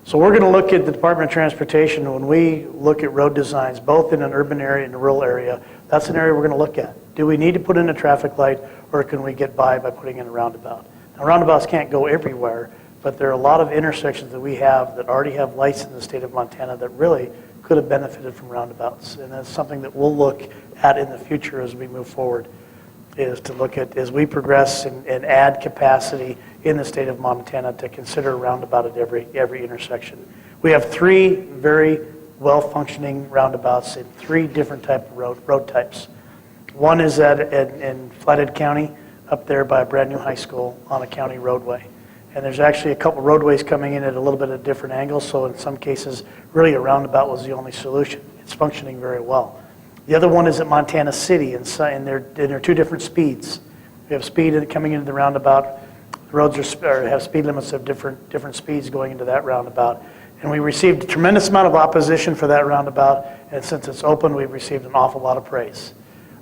S1: So we're going to look at the Department of Transportation when we look at road designs, both in an urban area and a rural area. That's an area we're going to look at. Do we need to put in a traffic light, or can we get by putting in a roundabout? Now, roundabouts can't go everywhere, but there are a lot of intersections that we have that already have lights in the state of Montana that really could have benefited from roundabouts. And that's something that we'll look at in the future as we move forward, is to look at, as we progress and add capacity in the state of Montana, to consider a roundabout at every intersection. We have 3 very well-functioning roundabouts in 3 different type of road types. One is in Flathead County, up there by a brand new high school on a county roadway. And there's actually a couple roadways coming in at a little bit of different angles, so in some cases, really a roundabout was the only solution. It's functioning very well. The other one is at Montana City, and they're 2 different speeds. We have speed coming into the roundabout. The roads have speed limits of different speeds going into that roundabout. And we received a tremendous amount of opposition for that roundabout, and since it's open, we've received an awful lot of praise.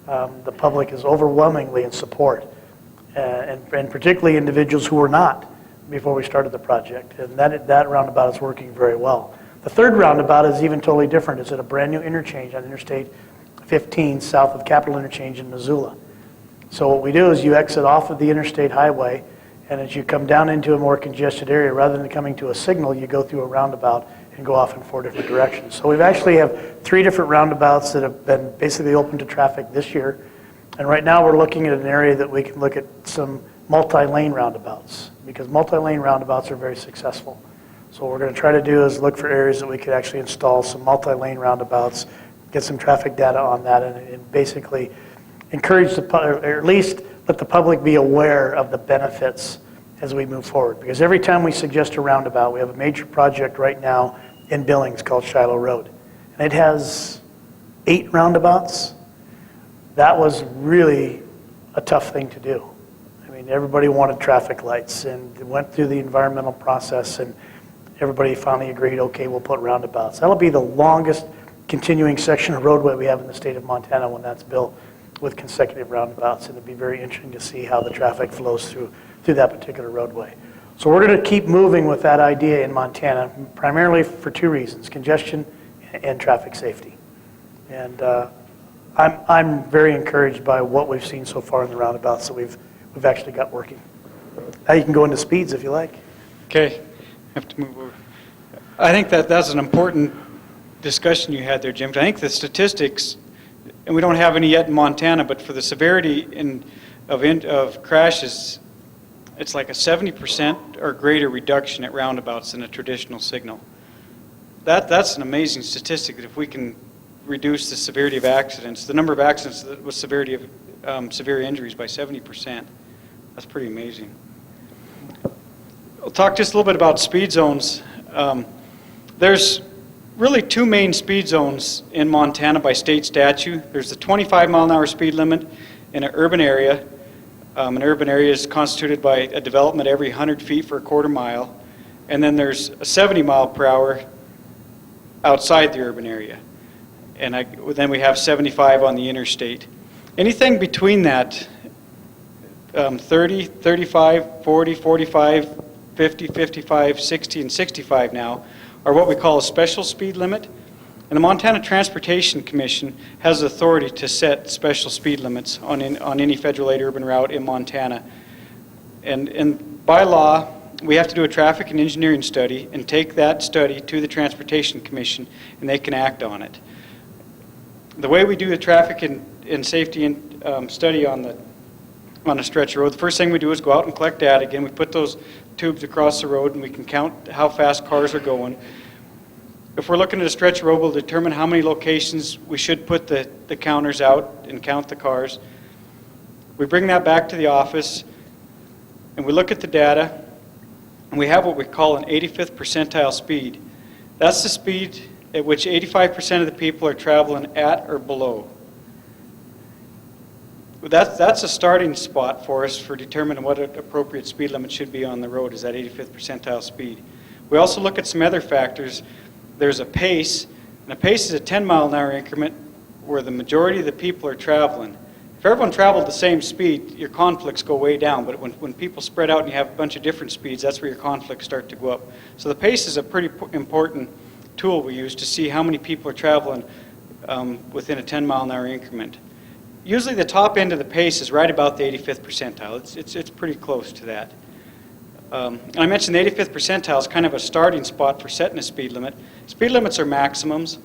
S1: The public is overwhelmingly in support, and particularly individuals who were not before we started the project. And that roundabout is working very well. The third roundabout is even totally different. It's at a brand new interchange on Interstate 15 south of Capitol Interchange in Missoula. So what we do is you exit off of the interstate highway, and as you come down into a more congested area, rather than coming to a signal, you go through a roundabout and go off in 4 different directions. So we've actually have 3 different roundabouts that have been basically open to traffic this year. And right now we're looking at an area that we can look at some multi-lane roundabouts, because multi-lane roundabouts are very successful. So what we're going to try to do is look for areas that we could actually install some multi-lane roundabouts, get some traffic data on that, and basically encourage or at least let the public be aware of the benefits as we move forward. Because every time we suggest a roundabout, we have a major project right now in Billings called Shiloh Road. And it has 8 roundabouts. That was really a tough thing to do. I mean, everybody wanted traffic lights, and it went through the environmental process, and everybody finally agreed, okay, we'll put roundabouts. That'll be the longest continuing section of roadway we have in the state of Montana when that's built, with consecutive roundabouts, and it'd be very interesting to see how the traffic flows through that particular roadway. So we're going to keep moving with that idea in Montana, primarily for 2 reasons: congestion and traffic safety. And I'm very encouraged by what we've seen so far in the roundabouts that we've actually got working. Now you can go into speeds if you like.
S2: Okay, I have to move over. I think that's an important discussion you had there, Jim. I think the statistics, and we don't have any yet in Montana, but for the severity of crashes, it's like a 70% or greater reduction at roundabouts than a traditional signal. That's an amazing statistic, that if we can reduce the severity of accidents, the number of accidents with severity of severe injuries by 70%. That's pretty amazing. I'll talk just a little bit about speed zones. There's really 2 main speed zones in Montana by state statute. There's the 25 mile an hour speed limit in an urban area. An urban area is constituted by a development every 100 feet for a quarter mile. And then there's a 70 mile per hour outside the urban area. And then we have 75 on the interstate. Anything between that, 30, 35, 40, 45, 50, 55, 60, and 65 now, are what we call a special speed limit. And the Montana Transportation Commission has the authority to set special speed limits on any federal aid urban route in Montana. And by law, we have to do a traffic and engineering study and take that study to the Transportation Commission, and they can act on it. The way we do a traffic and safety study on a stretch of road, the first thing we do is go out and collect data. Again, we put those tubes across the road, and we can count how fast cars are going. If we're looking at a stretch of road, we'll determine how many locations we should put the counters out and count the cars. We bring that back to the office, and we look at the data, and we have what we call an 85th percentile speed. That's the speed at which 85% of the people are traveling at or below. That's a starting spot for us for determining what an appropriate speed limit should be on the road, is that 85th percentile speed. We also look at some other factors. There's a pace, and a pace is a 10-mile-an-hour increment where the majority of the people are traveling. If everyone traveled the same speed, your conflicts go way down, but when people spread out and you have a bunch of different speeds, that's where your conflicts start to go up. So the pace is a pretty important tool we use to see how many people are traveling within a 10-mile-an-hour increment. Usually the top end of the pace is right about the 85th percentile. It's pretty close to that. I mentioned the 85th percentile is kind of a starting spot for setting a speed limit. Speed limits are maximums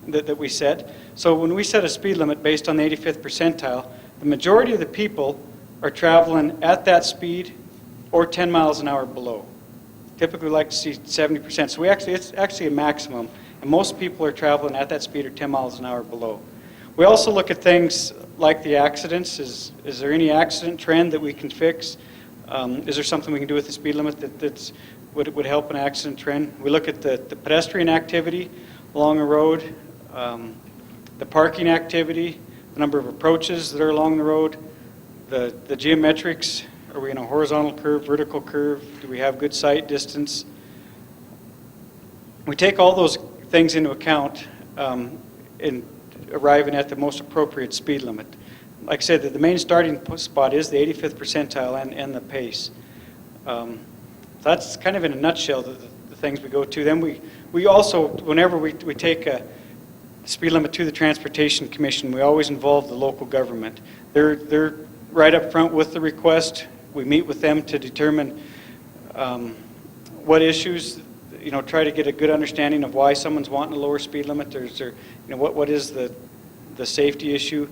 S2: that we set. So when we set a speed limit based on the 85th percentile, the majority of the people are traveling at that speed or 10 miles an hour below. Typically we like to see 70%. So it's actually a maximum, and most people are traveling at that speed or 10 miles an hour below. We also look at things like the accidents. Is there any accident trend that we can fix? Is there something we can do with the speed limit that would help an accident trend? We look at the pedestrian activity along a road, the parking activity, the number of approaches that are along the road, the geometrics. Are we in a horizontal curve, vertical curve? Do we have good sight distance? We take all those things into account in arriving at the most appropriate speed limit. Like I said, the main starting spot is the 85th percentile and the pace. That's kind of in a nutshell the things we go to. Then we also, whenever we take a speed limit to the Transportation Commission, we always involve the local government. They're right up front with the request. We meet with them to determine what issues, try to get a good understanding of why someone's wanting a lower speed limit. What is the safety issue.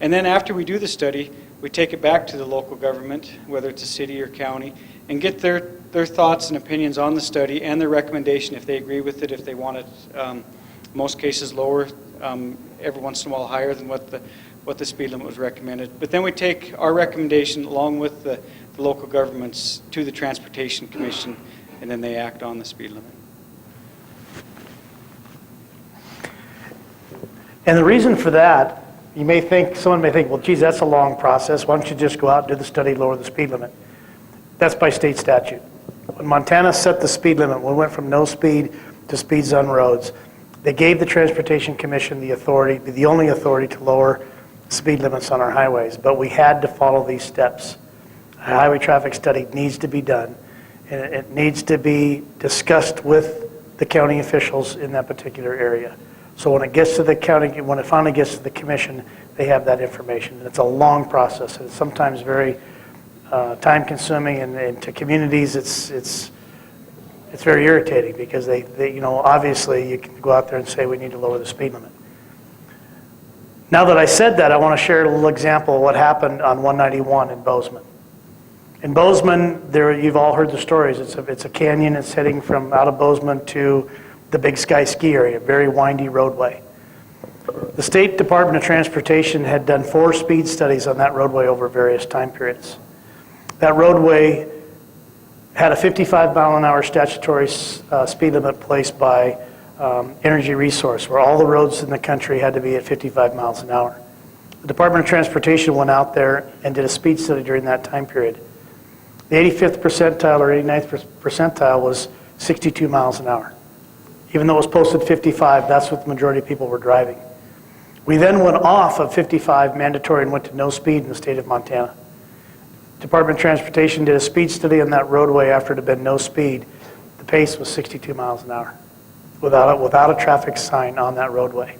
S2: And then after we do the study, we take it back to the local government, whether it's a city or county, and get their thoughts and opinions on the study and their recommendation if they agree with it, if they want it, most cases lower, every once in a while higher than what the speed limit was recommended. But then we take our recommendation along with the local governments to the Transportation Commission, and then they act on the speed limit.
S1: And the reason for that, someone may think, well, geez, that's a long process. Why don't you just go out and do the study, lower the speed limit? That's by state statute. When Montana set the speed limit, we went from no speed to speeds on roads. They gave the Transportation Commission the authority, the only authority to lower speed limits on our highways, but we had to follow these steps. A highway traffic study needs to be done, and it needs to be discussed with the county officials in that particular area. So when it gets to the county, when it finally gets to the commission, they have that information. And it's a long process, and it's sometimes very time-consuming, and to communities, it's very irritating because they obviously you can go out there and say we need to lower the speed limit. Now that I said that, I want to share a little example of what happened on 191 in Bozeman. In Bozeman, you've all heard the stories. It's a canyon. It's heading from out of Bozeman to the Big Sky ski area, very windy roadway. The State Department of Transportation had done 4 speed studies on that roadway over various time periods. That roadway had a 55-mile-an-hour statutory speed limit placed by Energy Resource, where all the roads in the country had to be at 55 miles an hour. The Department of Transportation went out there and did a speed study during that time period. The 85th percentile or 89th percentile was 62 miles an hour. Even though it was posted 55, that's what the majority of people were driving. We then went off of 55 mandatory and went to no speed in the state of Montana. Department of Transportation did a speed study on that roadway after it had been no speed. The pace was 62 miles an hour without a traffic sign on that roadway.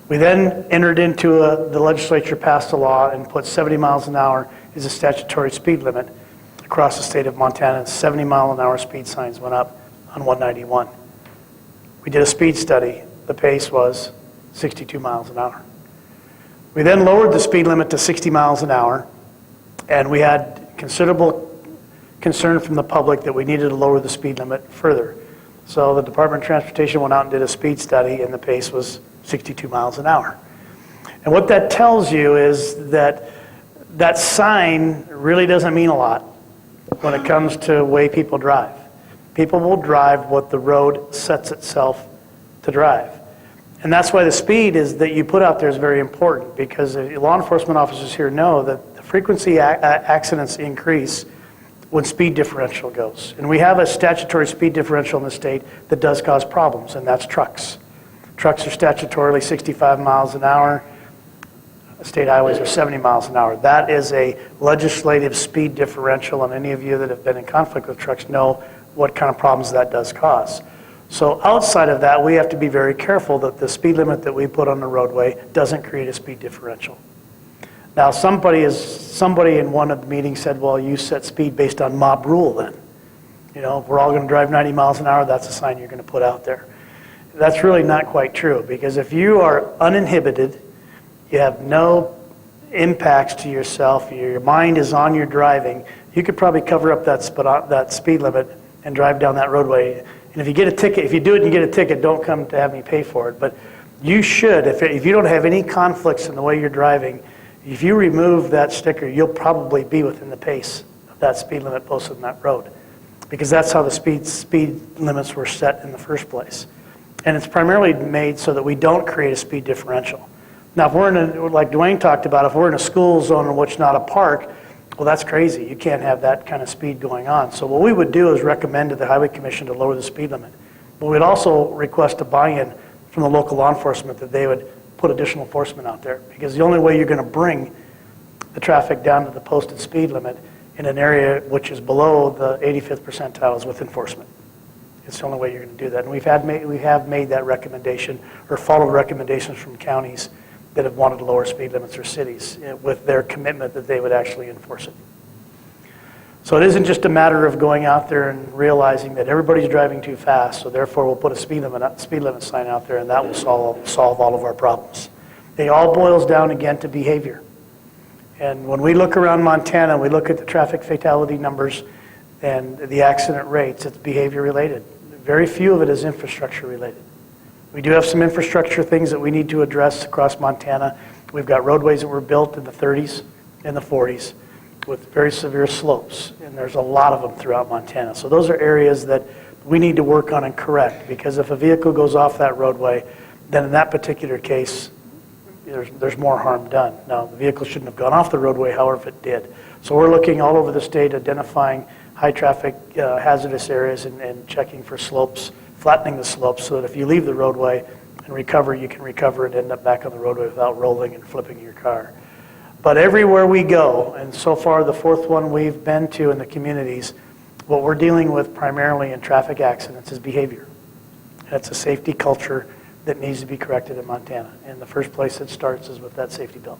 S1: We then entered into the legislature passed a law and put 70 miles an hour as a statutory speed limit across the state of Montana, and 70-mile-an-hour speed signs went up on 191. We did a speed study. The pace was 62 miles an hour. We then lowered the speed limit to 60 miles an hour, and we had considerable concern from the public that we needed to lower the speed limit further. So the Department of Transportation went out and did a speed study, and the pace was 62 miles an hour. And what that tells you is that that sign really doesn't mean a lot. when it comes to the way people drive. People will drive what the road sets itself to drive. And that's why the speed is that you put out there is very important, because law enforcement officers here know that the frequency accidents increase when speed differential goes. And we have a statutory speed differential in the state that does cause problems, and that's trucks. Trucks are statutorily 65 miles an hour. State highways are 70 miles an hour. That is a legislative speed differential, and any of you that have been in conflict with trucks know what kind of problems that does cause. So outside of that, we have to be very careful that the speed limit that we put on the roadway doesn't create a speed differential. Now, somebody in one of the meetings said, well, you set speed based on mob rule then. You know, if we're all going to drive 90 miles an hour, that's a sign you're going to put out there. That's really not quite true, because if you are uninhibited, you have no impacts to yourself, your mind is on your driving, you could probably cover up that speed limit and drive down that roadway. And if you get a ticket, if you do it and you get a ticket, don't come to have me pay for it. But you should, if you don't have any conflicts in the way you're driving, if you remove that sticker, you'll probably be within the pace of that speed limit posted on that road, because that's how the speed limits were set in the first place. And it's primarily made so that we don't create a speed differential. Now, if we're like Dwayne talked about, if we're in a school zone in which not a park, well, that's crazy. You can't have that kind of speed going on. So what we would do is recommend to the Highway Commission to lower the speed limit. But we'd also request a buy-in from the local law enforcement that they would put additional enforcement out there, because the only way you're going to bring the traffic down to the posted speed limit in an area which is below the 85th percentile is with enforcement. It's the only way you're going to do that. And we have made that recommendation, or followed recommendations from counties that have wanted to lower speed limits, or cities, with their commitment that they would actually enforce it. So it isn't just a matter of going out there and realizing that everybody's driving too fast, so therefore we'll put a speed limit sign out there, and that will solve all of our problems. It all boils down again to behavior. And when we look around Montana, we look at the traffic fatality numbers and the accident rates, it's behavior related. Very few of it is infrastructure related. We do have some infrastructure things that we need to address across Montana. We've got roadways that were built in the 30s and the 40s with very severe slopes, and there's a lot of them throughout Montana. So those are areas that we need to work on and correct, because if a vehicle goes off that roadway, then in that particular case, there's more harm done. Now, the vehicle shouldn't have gone off the roadway, however it did. So we're looking all over the state, identifying high traffic hazardous areas and checking for slopes, flattening the slopes so that if you leave the roadway and recover, you can recover and end up back on the roadway without rolling and flipping your car. But everywhere we go, and so far the fourth one we've been to in the communities, what we're dealing with primarily in traffic accidents is behavior. And it's a safety culture that needs to be corrected in Montana. And the first place it starts is with that safety belt,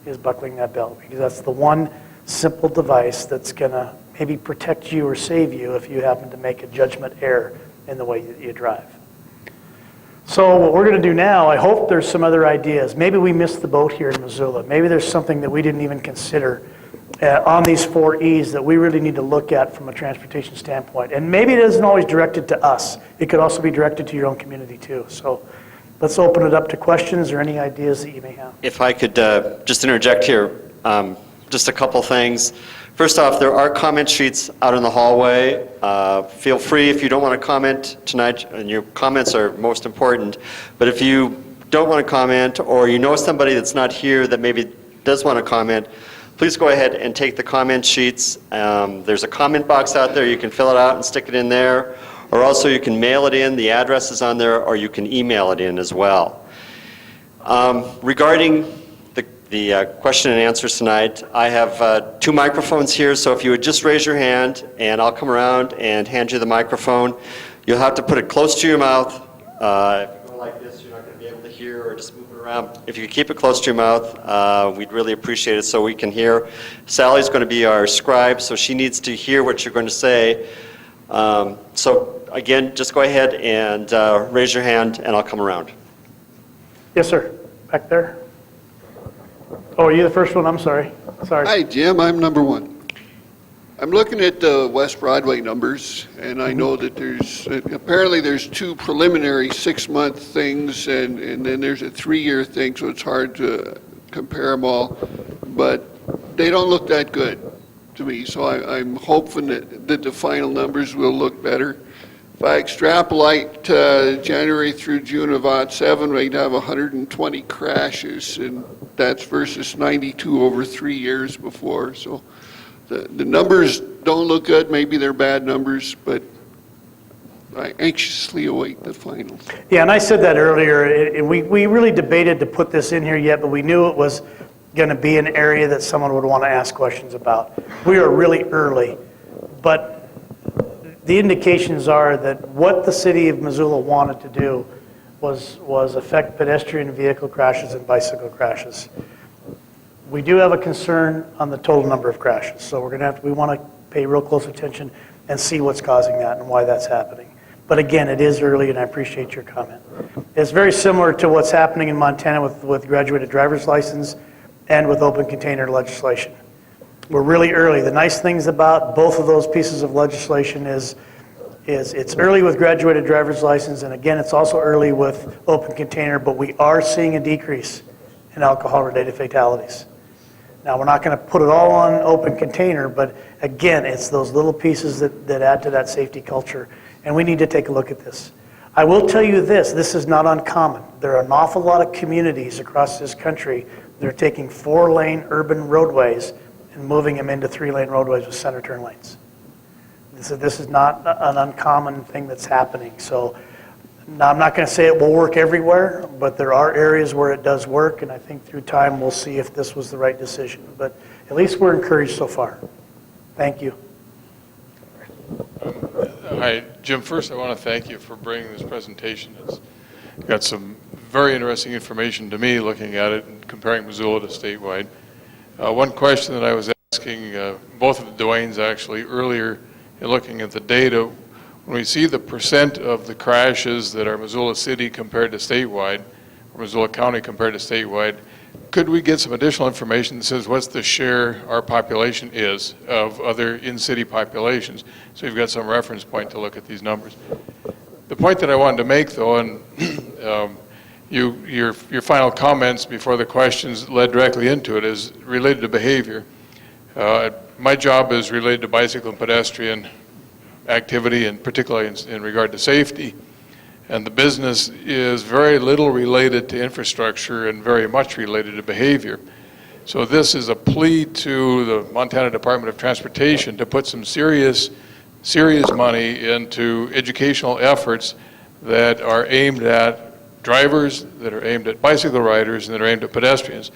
S1: is buckling that belt, because that's the one simple device that's going to maybe protect you or save you if you happen to make a judgment error in the way that you drive. So what we're going to do now, I hope there's some other ideas. Maybe we missed the boat here in Missoula. Maybe there's something that we didn't even consider on these 4 E's that we really need to look at from a transportation standpoint. And maybe it isn't always directed to us. It could also be directed to your own community too. So let's open it up to questions or any ideas that you may have.
S3: If I could just interject here, just a couple things. First off, there are comment sheets out in the hallway. Feel free if you don't want to comment tonight, and your comments are most important, but if you don't want to comment, or you know somebody that's not here that maybe does want to comment, please go ahead and take the comment sheets. There's a comment box out there. You can fill it out and stick it in there, or also you can mail it in. The address is on there, or you can email it in as well. Regarding the question and answers tonight, I have 2 microphones here, so if you would just raise your hand and I'll come around and hand you the microphone. You'll have to put it close to your mouth. If you go like this, you're not going to be able to hear, or just move it around. If you keep it close to your mouth, we'd really appreciate it so we can hear. Sally's going to be our scribe, so she needs to hear what you're going to say. So again, just go ahead and raise your hand and I'll come around.
S1: Yes, sir. Back there. Oh, are you the first one? I'm sorry. Sorry.
S4: Hi, Jim. I'm number 1. I'm looking at the West Broadway numbers, and I know that apparently there's 2 preliminary 6-month things, and then there's a 3-year thing, so it's hard to compare them all. But they don't look that good, to me. So I'm hoping that the final numbers will look better. If I extrapolate January through June of '07, we'd have 120 crashes, and that's versus 92 over 3 years before. So the numbers don't look good. Maybe they're bad numbers, but I anxiously await the final.
S1: Yeah, and I said that earlier, and we really debated to put this in here yet, but we knew it was going to be an area that someone would want to ask questions about. We are really early, but the indications are that what the city of Missoula wanted to do was affect pedestrian vehicle crashes and bicycle crashes. We do have a concern on the total number of crashes, so we want to pay real close attention and see what's causing that and why that's happening. But again, it is early, and I appreciate your comment. It's very similar to what's happening in Montana with graduated driver's license and with open container legislation. We're really early. The nice things about both of those pieces of legislation is it's early with graduated driver's license, and again, it's also early with open container, but we are seeing a decrease in alcohol-related fatalities. Now, we're not going to put it all on open container, but again, it's those little pieces that add to that safety culture, and we need to take a look at this. I will tell you this is not uncommon. There are an awful lot of communities across this country that are taking 4-lane urban roadways and moving them into 3-lane roadways with center turn lanes. This is not an uncommon thing that's happening. So now I'm not going to say it will work everywhere, but there are areas where it does work, and I think through time we'll see if this was the right decision. But at least we're encouraged so far. Thank you.
S5: Hi, Jim. First, I want to thank you for bringing this presentation. It's got some very interesting information to me looking at it and comparing Missoula to statewide. One question that I was asking both of the Dwaynes actually earlier in looking at the data, when we see the percent of the crashes that are Missoula City compared to statewide, or Missoula County compared to statewide, could we get some additional information that says what's the share our population is of other in-city populations? So you've got some reference point to look at these numbers. The point that I wanted to make, though, and your final comments before the questions led directly into it, is related to behavior. My job is related to bicycle and pedestrian activity, and particularly in regard to safety. And the business is very little related to infrastructure and very much related to behavior. So this is a plea to the Montana Department of Transportation to put some serious money into educational efforts that are aimed at drivers, that are aimed at bicycle riders, and that are aimed at pedestrians.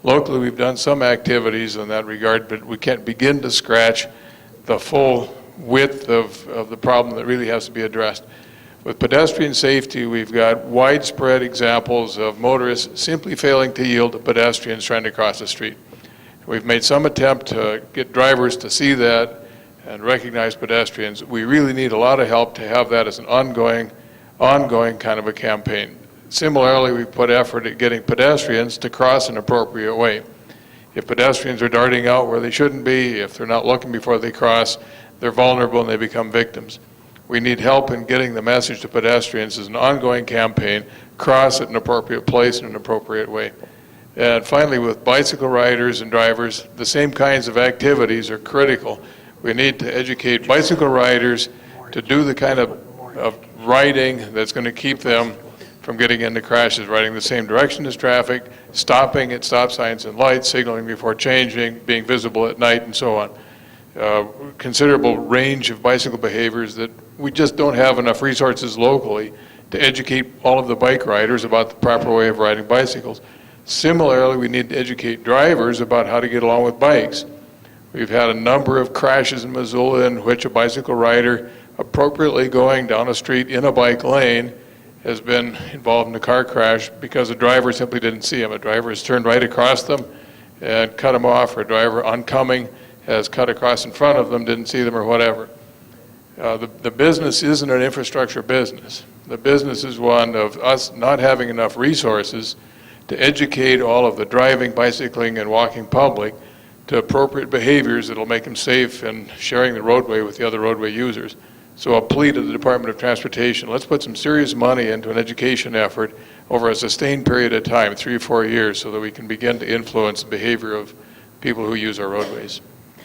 S5: Locally, we've done some activities in that regard, but we can't begin to scratch the full width of the problem that really has to be addressed. With pedestrian safety, we've got widespread examples of motorists simply failing to yield to pedestrians trying to cross the street. We've made some attempt to get drivers to see that and recognize pedestrians. We really need a lot of help to have that as an ongoing kind of a campaign. Similarly, we put effort at getting pedestrians to cross an appropriate way. If pedestrians are darting out where they shouldn't be, if they're not looking before they cross, they're vulnerable and they become victims. We need help in getting the message to pedestrians as an ongoing campaign, cross at an appropriate place in an appropriate way. And finally, with bicycle riders and drivers, the same kinds of activities are critical. We need to educate bicycle riders to do the kind of riding that's going to keep them from getting into crashes, riding the same direction as traffic, stopping at stop signs and lights, signaling before changing, being visible at night, and so on. Considerable range of bicycle behaviors that we just don't have enough resources locally to educate all of the bike riders about the proper way of riding bicycles. Similarly, we need to educate drivers about how to get along with bikes. We've had a number of crashes in Missoula in which a bicycle rider appropriately going down a street in a bike lane has been involved in a car crash because a driver simply didn't see him. A driver has turned right across them and cut him off, or a driver oncoming has cut across in front of them, didn't see them, or whatever. The business isn't an infrastructure business. The business is one of us not having enough resources to educate all of the driving, bicycling, and walking public to appropriate behaviors that will make them safe and sharing the roadway with the other roadway users. So a plea to the Department of Transportation, let's put some serious money into an education effort over a sustained period of time, 3 or 4 years, so that we can begin to influence the behavior of people who use our roadways.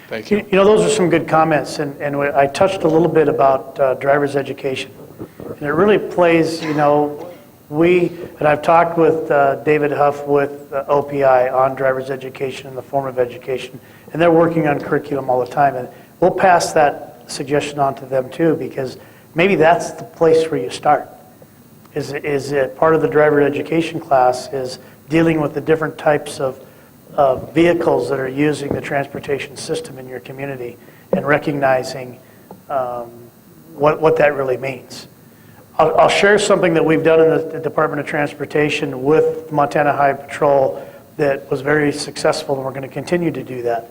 S5: Thank
S1: You
S5: you.
S1: know, those are some good comments, and I touched a little bit about driver's education. And it really plays, you know, and I've talked with David Huff with OPI on driver's education and the form of education, and they're working on curriculum all the time. And we'll pass that suggestion on to them too, because maybe that's the place where you start. Is it part of the driver education class is dealing with the different types of vehicles that are using the transportation system in your community and recognizing what that really means. I'll share something that we've done in the Department of Transportation with Montana Highway Patrol that was very successful, and we're going to continue to do that.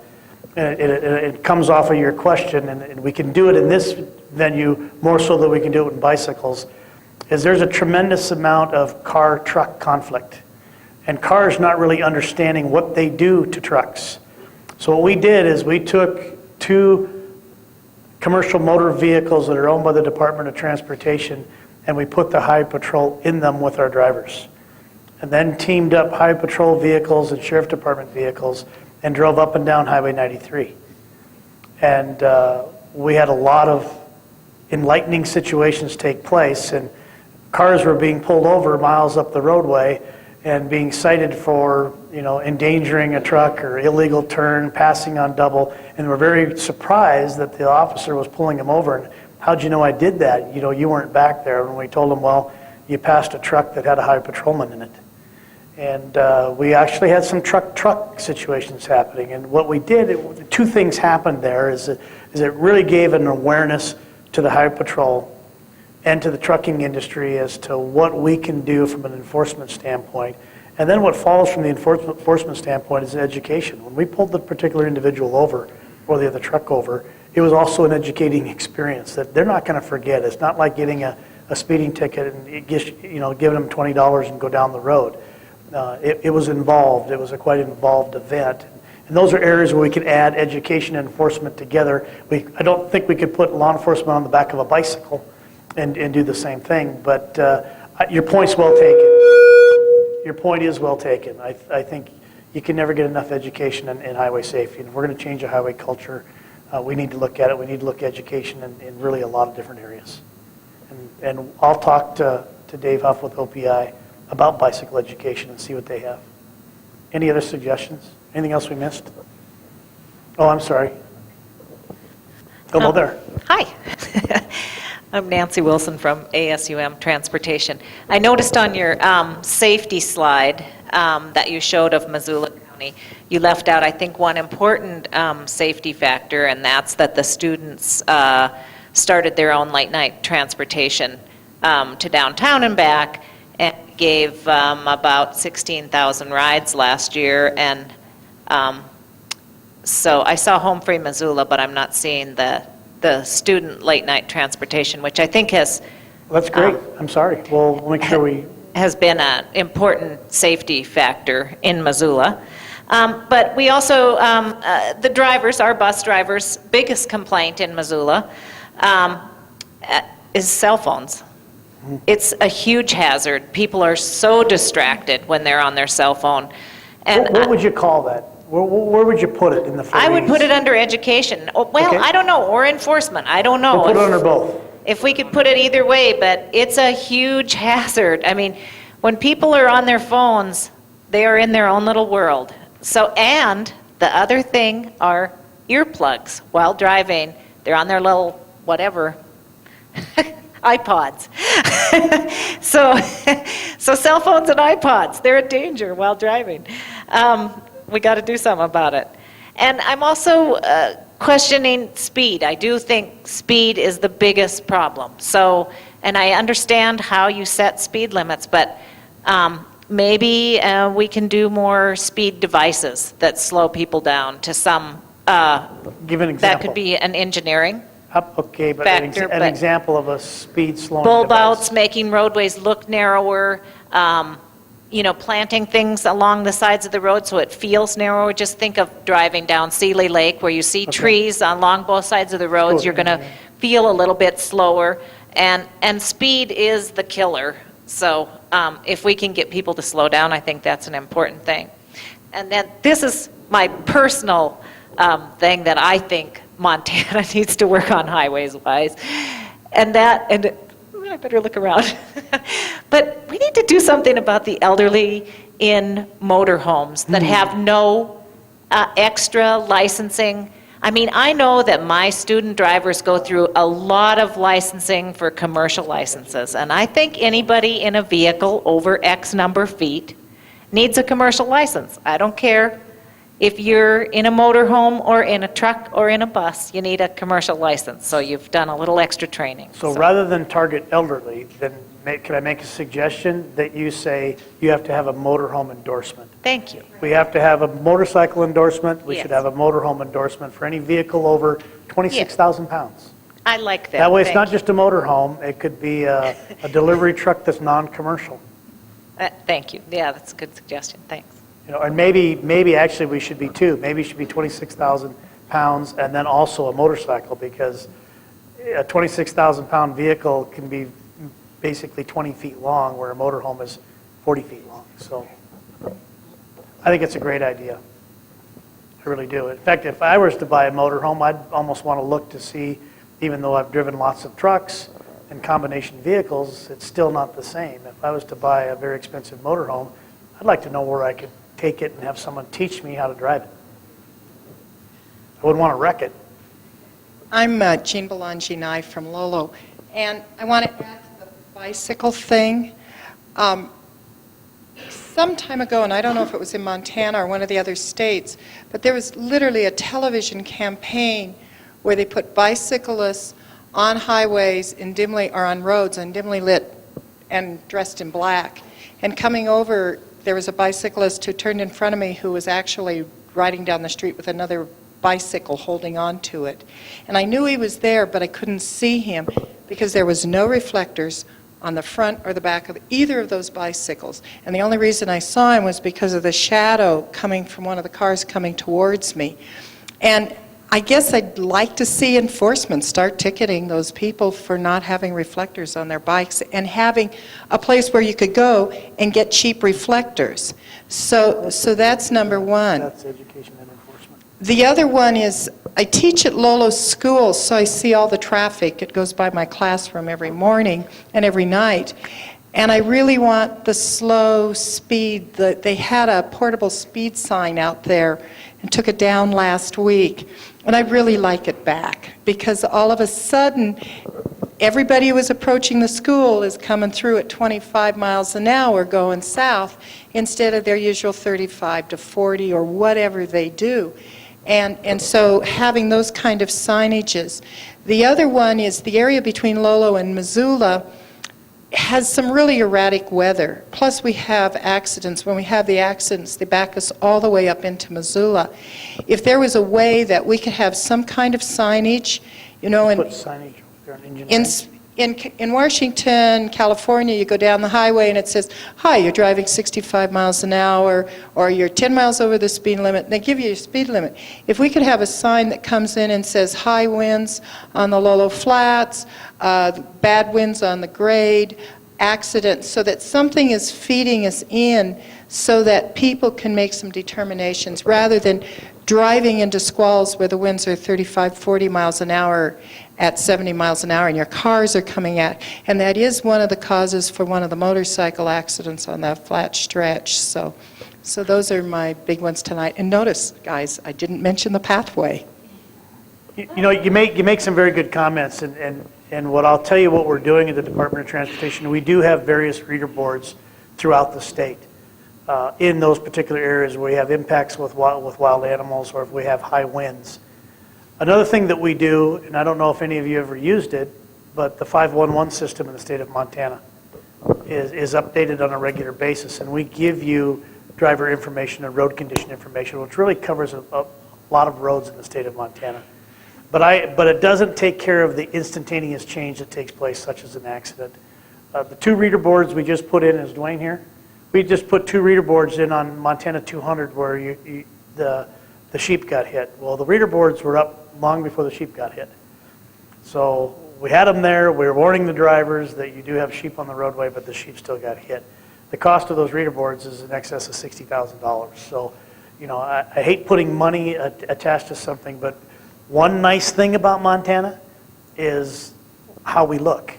S1: And it comes off of your question, and we can do it in this venue more so than we can do it in bicycles, is there's a tremendous amount of car-truck conflict. And cars not really understanding what they do to trucks. So what we did is we took 2 commercial motor vehicles that are owned by the Department of Transportation, and we put the Highway Patrol in them with our drivers. And then teamed up Highway Patrol vehicles and Sheriff Department vehicles and drove up and down Highway 93. And we had a lot of enlightening situations take place, and cars were being pulled over miles up the roadway and being cited for, you know, endangering a truck or illegal turn, passing on double, and we're very surprised that the officer was pulling him over. And how'd you know I did that? You know, you weren't back there. And we told him, well, you passed a truck that had a highway patrolman in it. And we actually had some truck situations happening. And what we did, 2 things happened there, is it really gave an awareness to the highway patrol and to the trucking industry as to what we can do from an enforcement standpoint. And then what follows from the enforcement standpoint is education. When we pulled the particular individual over, or the other truck over, it was also an educating experience that they're not going to forget. It's not like getting a speeding ticket and giving them $20 and go down the road. It was involved. It was a quite involved event. And those are areas where we could add education and enforcement together. I don't think we could put law enforcement on the back of a bicycle and do the same thing, but your point's well taken. Your point is well taken. I think you can never get enough education in highway safety, and if we're going to change the highway culture, we need to look at it. We need to look at education in really a lot of different areas. And I'll talk to Dave Huff with OPI about bicycle education and see what they have. Any other suggestions? Anything else we missed? Oh, I'm sorry. Go over there.
S6: Hi. I'm Nancy Wilson from ASUM Transportation. I noticed on your safety slide that you showed of Missoula County, you left out, I think, one important safety factor, and that's that the students started their own late-night transportation to downtown and back, and gave about 16,000 rides last year. And so I saw Home Free Missoula, but I'm not seeing the student late-night transportation, which I think has
S1: Well, that's great. I'm sorry. We'll make sure we...
S6: has been an important safety factor in Missoula. But we also, the drivers, our bus drivers' biggest complaint in Missoula is cell phones. It's a huge hazard. People are so distracted when they're on their cell phone. And
S1: What would you call that? Where would you put it in the phrase?
S6: I would put it under education. Oh, well,
S1: Okay.
S6: I don't know, or enforcement. I don't know.
S1: We'll put it
S6: if-
S1: under both.
S6: If we could put it either way, but it's a huge hazard. I mean, when people are on their phones, they are in their own little world. So, and the other thing are earplugs while driving. They're on their little whatever, iPods. So cell phones and iPods, they're a danger while driving. We got to do something about it. And I'm also questioning speed. I do think speed is the biggest problem. So, and I understand how you set speed limits, but maybe we can do more speed devices that slow people down to some,
S1: Give an example.
S6: that could be an engineering.
S1: Okay, but
S6: factor,
S1: an
S6: but-
S1: example of a speed slowing
S6: Bulb
S1: device.
S6: outs, making roadways look narrower, planting things along the sides of the road so it feels narrower. Just think of driving down Sealy Lake where you see trees along both sides of the roads.
S1: Sure.
S6: You're going to feel a little bit slower, and speed is the killer. So if we can get people to slow down, I think that's an important thing. And then this is my personal thing that I think Montana needs to work on highways-wise. And I better look around. But we need to do something about the elderly in motorhomes that have no extra licensing. I mean, I know that my student drivers go through a lot of licensing for commercial licenses, and I think anybody in a vehicle over X number of feet needs a commercial license. I don't care if you're in a motorhome or in a truck or in a bus, you need a commercial license, so you've done a little extra training.
S1: So rather than target elderly, then can I make a suggestion that you say you have to have a motorhome endorsement?
S6: Thank you.
S1: We have to have a motorcycle endorsement. We should
S6: Yes.
S1: have a motorhome endorsement for any vehicle over 26,000 pounds.
S6: I like that.
S1: That way, it's
S6: Thank
S1: not
S6: you.
S1: just a motorhome, it could be a delivery truck that's non-commercial.
S6: Thank you. Yeah, that's a good suggestion. Thanks.
S1: You know, and maybe actually we should be two. Maybe it should be 26,000 pounds and then also a motorcycle, because a 26,000 pound vehicle can be basically 20 feet long, where a motorhome is 40 feet long. So I think it's a great idea. I really do. In fact, if I was to buy a motorhome, I'd almost want to look to see, even though I've driven lots of trucks and combination vehicles, it's still not the same. If I was to buy a very expensive motorhome, I'd like to know where I could take it and have someone teach me how to drive it. I wouldn't want to wreck it.
S7: I'm Jean Belangi-Nye from Lolo, and I want to add to the bicycle thing. Some time ago, and I don't know if it was in Montana or one of the other states, but there was literally a television campaign where they put bicyclists on highways in dimly, or on roads and dimly lit and dressed in black. And coming over, there was a bicyclist who turned in front of me who was actually riding down the street with another bicycle holding on to it. And I knew he was there, but I couldn't see him because there was no reflectors on the front or the back of either of those bicycles. And the only reason I saw him was because of the shadow coming from one of the cars coming towards me. And I guess I'd like to see enforcement start ticketing those people for not having reflectors on their bikes and having a place where you could go and get cheap reflectors. So that's number one.
S1: That's education and enforcement.
S7: The other one is, I teach at Lolo School, so I see all the traffic. It goes by my classroom every morning and every night. And I really want the slow speed. They had a portable speed sign out there and took it down last week. And I'd really like it back, because all of a sudden, everybody who was approaching the school is coming through at 25 miles an hour going south instead of their usual 35 to 40 or whatever they do. And so having those kind of signages. The other one is the area between Lolo and Missoula has some really erratic weather. Plus we have accidents. When we have the accidents, they back us all the way up into Missoula. If there was a way that we could have some kind of signage, you know,
S1: Put signage there on engineering.
S7: in Washington, California, you go down the highway and it says, hi, you're driving 65 miles an hour, or you're 10 miles over the speed limit. They give you your speed limit. If we could have a sign that comes in and says high winds on the Lolo Flats, bad winds on the grade, accidents, so that something is feeding us in so that people can make some determinations rather than driving into squalls where the winds are 35, 40 miles an hour at 70 miles an hour and your cars are coming at. And that is one of the causes for one of the motorcycle accidents on that flat stretch. So those are my big ones tonight. And notice, guys, I didn't mention the pathway.
S1: You know, you make some very good comments, and what I'll tell you what we're doing at the Department of Transportation, we do have various reader boards throughout the state in those particular areas where we have impacts with wild animals or if we have high winds. Another thing that we do, and I don't know if any of you ever used it, but the 511 system in the state of Montana is updated on a regular basis, and we give you driver information and road condition information, which really covers a lot of roads in the state of Montana. But it doesn't take care of the instantaneous change that takes place, such as an accident. The two reader boards we just put in, is Dwayne here? We just put two reader boards in on Montana 200 where the sheep got hit. Well, the reader boards were up long before the sheep got hit. So we had them there. We were warning the drivers that you do have sheep on the roadway, but the sheep still got hit. The cost of those reader boards is in excess of $60,000. So I hate putting money attached to something, but one nice thing about Montana is how we look.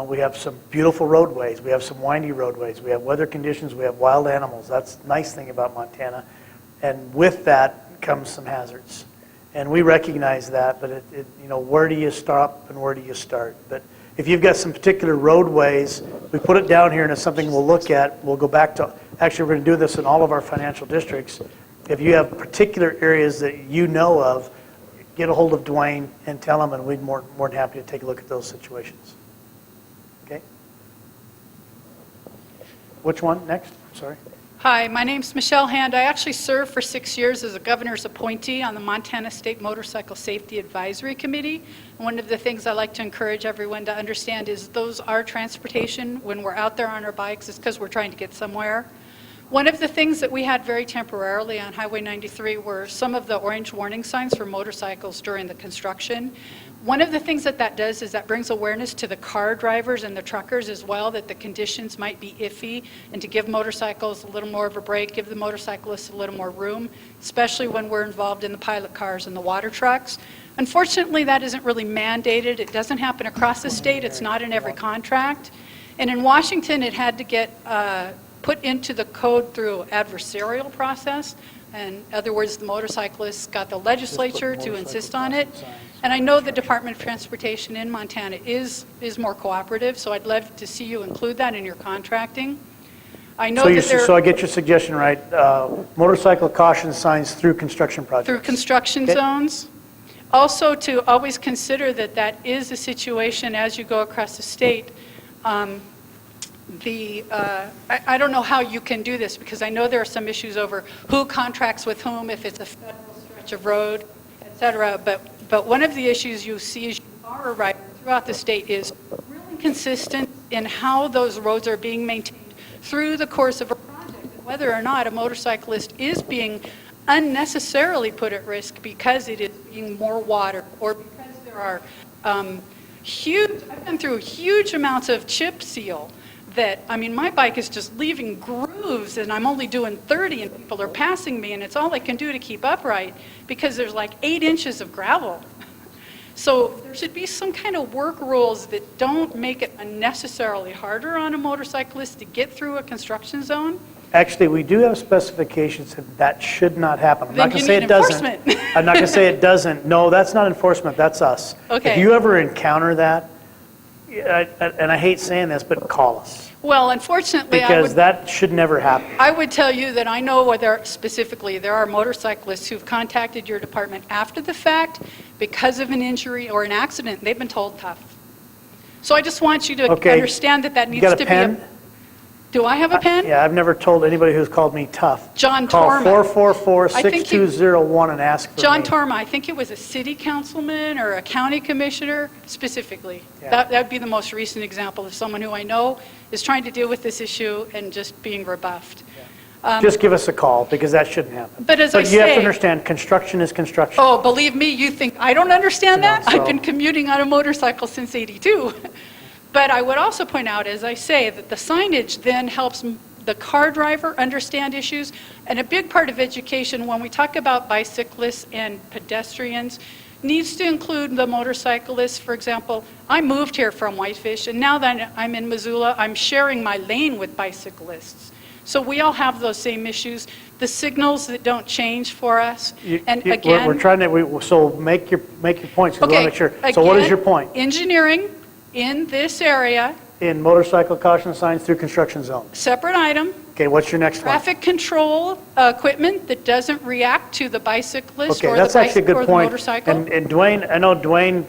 S1: We have some beautiful roadways, we have some windy roadways, we have weather conditions, we have wild animals. That's the nice thing about Montana. And with that comes some hazards. And we recognize that, but where do you stop and where do you start? But if you've got some particular roadways, we put it down here and it's something we'll look at. We'll go back to, actually we're going to do this in all of our financial districts. If you have particular areas that you know of, get a hold of Dwayne and tell him, and we'd be more than happy to take a look at those situations. Okay? Which one? Next? Sorry.
S8: Hi, my name's Michelle Hand. I actually served for 6 years as a governor's appointee on the Montana State Motorcycle Safety Advisory Committee. And one of the things I like to encourage everyone to understand is those are transportation. When we're out there on our bikes, it's because we're trying to get somewhere. One of the things that we had very temporarily on Highway 93 were some of the orange warning signs for motorcycles during the construction. One of the things that does is that brings awareness to the car drivers and the truckers as well, that the conditions might be iffy, and to give motorcycles a little more of a break, give the motorcyclists a little more room, especially when we're involved in the pilot cars and the water trucks. Unfortunately, that isn't really mandated. It doesn't happen across the state. It's not in every contract. And in Washington, it had to get put into the code through adversarial process. In other words, the motorcyclists got the legislature to insist on it. And I know the Department of Transportation in Montana is more cooperative, so I'd love to see you include that in your contracting. I know that
S1: So I get your suggestion right. Motorcycle caution signs through construction projects.
S8: through construction
S1: Okay.
S8: zones. Also, to always consider that is a situation as you go across the state. I don't know how you can do this, because I know there are some issues over who contracts with whom, if it's a federal stretch of road, et cetera. But one of the issues you see as you are a rider throughout the state is really consistent in how those roads are being maintained through the course of a project, and whether or not a motorcyclist is being unnecessarily put at risk because it is being more water, or because there are I've been through huge amounts of chip seal that, my bike is just leaving grooves and I'm only doing 30 and people are passing me, and it's all I can do to keep upright because there's like 8 inches of gravel. So there should be some kind of work rules that don't make it unnecessarily harder on a motorcyclist to get through a construction zone.
S1: Actually, we do have specifications that should not happen. I'm
S8: Then
S1: not going to
S8: you
S1: say
S8: need
S1: it doesn't.
S8: enforcement.
S1: I'm not going to say it doesn't. No, that's not enforcement, that's us.
S8: Okay.
S1: If you ever encounter that, and I hate saying this, but call us.
S8: Well, unfortunately,
S1: Because that should never happen.
S8: I would tell you that I know specifically there are motorcyclists who've contacted your department after the fact because of an injury or an accident. They've been told tough. So I just want you to
S1: Okay.
S8: understand that
S1: You
S8: needs
S1: got
S8: to
S1: a pen?
S8: Do I have a pen?
S1: Yeah, I've never told anybody who's called me tough.
S8: John
S1: Call
S8: Torma.
S1: 444-6201 and ask for me.
S8: John Torma, I think it was a city councilman or a county commissioner specifically.
S1: Yeah.
S8: That would be the most recent example of someone who I know is trying to deal with this issue and just being rebuffed.
S1: Just give us a call, because that shouldn't happen.
S8: But as I
S1: you have to
S8: say-
S1: understand, construction is construction.
S8: Oh, believe me, you think I don't understand that?
S1: so-
S8: I've been commuting on a motorcycle since '82. But I would also point out, as I say, that the signage then helps the car driver understand issues. And a big part of education, when we talk about bicyclists and pedestrians, needs to include the motorcyclists. For example, I moved here from Whitefish, and now that I'm in Missoula, I'm sharing my lane with bicyclists. So we all have those same issues. The signals that don't change for us, and again...
S1: We're trying to, so make your points, because we want to make sure.
S8: Okay,
S1: So what is
S8: again,
S1: your point?
S8: Engineering in this area,
S1: In motorcycle caution signs through construction zones.
S8: separate item,
S1: Okay, what's your next one?
S8: traffic control equipment that doesn't react to the bicyclist
S1: Okay,
S8: or
S1: that's
S8: the
S1: actually a
S8: bicycle or
S1: good
S8: the
S1: point.
S8: motorcycle.
S1: And Dwayne, I know Dwayne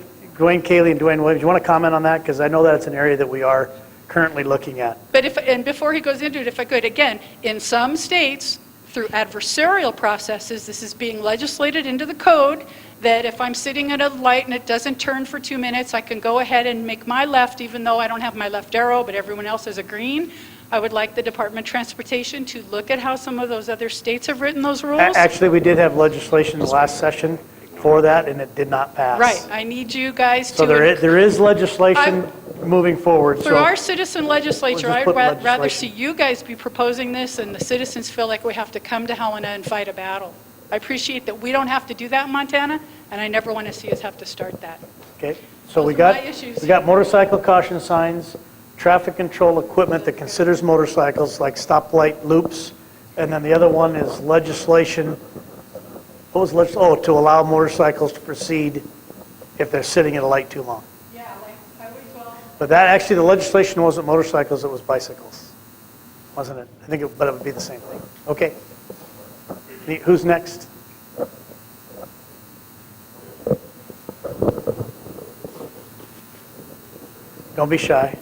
S1: Cayley and Dwayne Williams, you want to comment on that? Because I know that's an area that we are currently looking at.
S8: But before he goes into it, if I could, again, in some states, through adversarial processes, this is being legislated into the code, that if I'm sitting at a light and it doesn't turn for 2 minutes, I can go ahead and make my left, even though I don't have my left arrow, but everyone else has a green. I would like the Department of Transportation to look at how some of those other states have written those rules.
S1: Actually, we did have legislation the last session for that, and it did not pass.
S8: Right, I need you guys to...
S1: So there is legislation moving forward,
S8: For
S1: so.
S8: our citizen legislature,
S1: We'll just
S8: I'd
S1: put
S8: rather
S1: legislation.
S8: see you guys be proposing this, and the citizens feel like we have to come to Helena and fight a battle. I appreciate that we don't have to do that in Montana, and I never want to see us have to start that.
S1: Okay, so
S8: Those
S1: we
S8: are
S1: got,
S8: my issues.
S1: we got motorcycle caution signs, traffic control equipment that considers motorcycles, like stoplight loops, and then the other one is legislation, what was to allow motorcycles to proceed if they're sitting at a light too long.
S8: Yeah, like Highway 12.
S1: But that, actually, the legislation wasn't motorcycles, it was bicycles, wasn't it? I think, but it would be the same thing. Okay. Who's next? Don't be shy.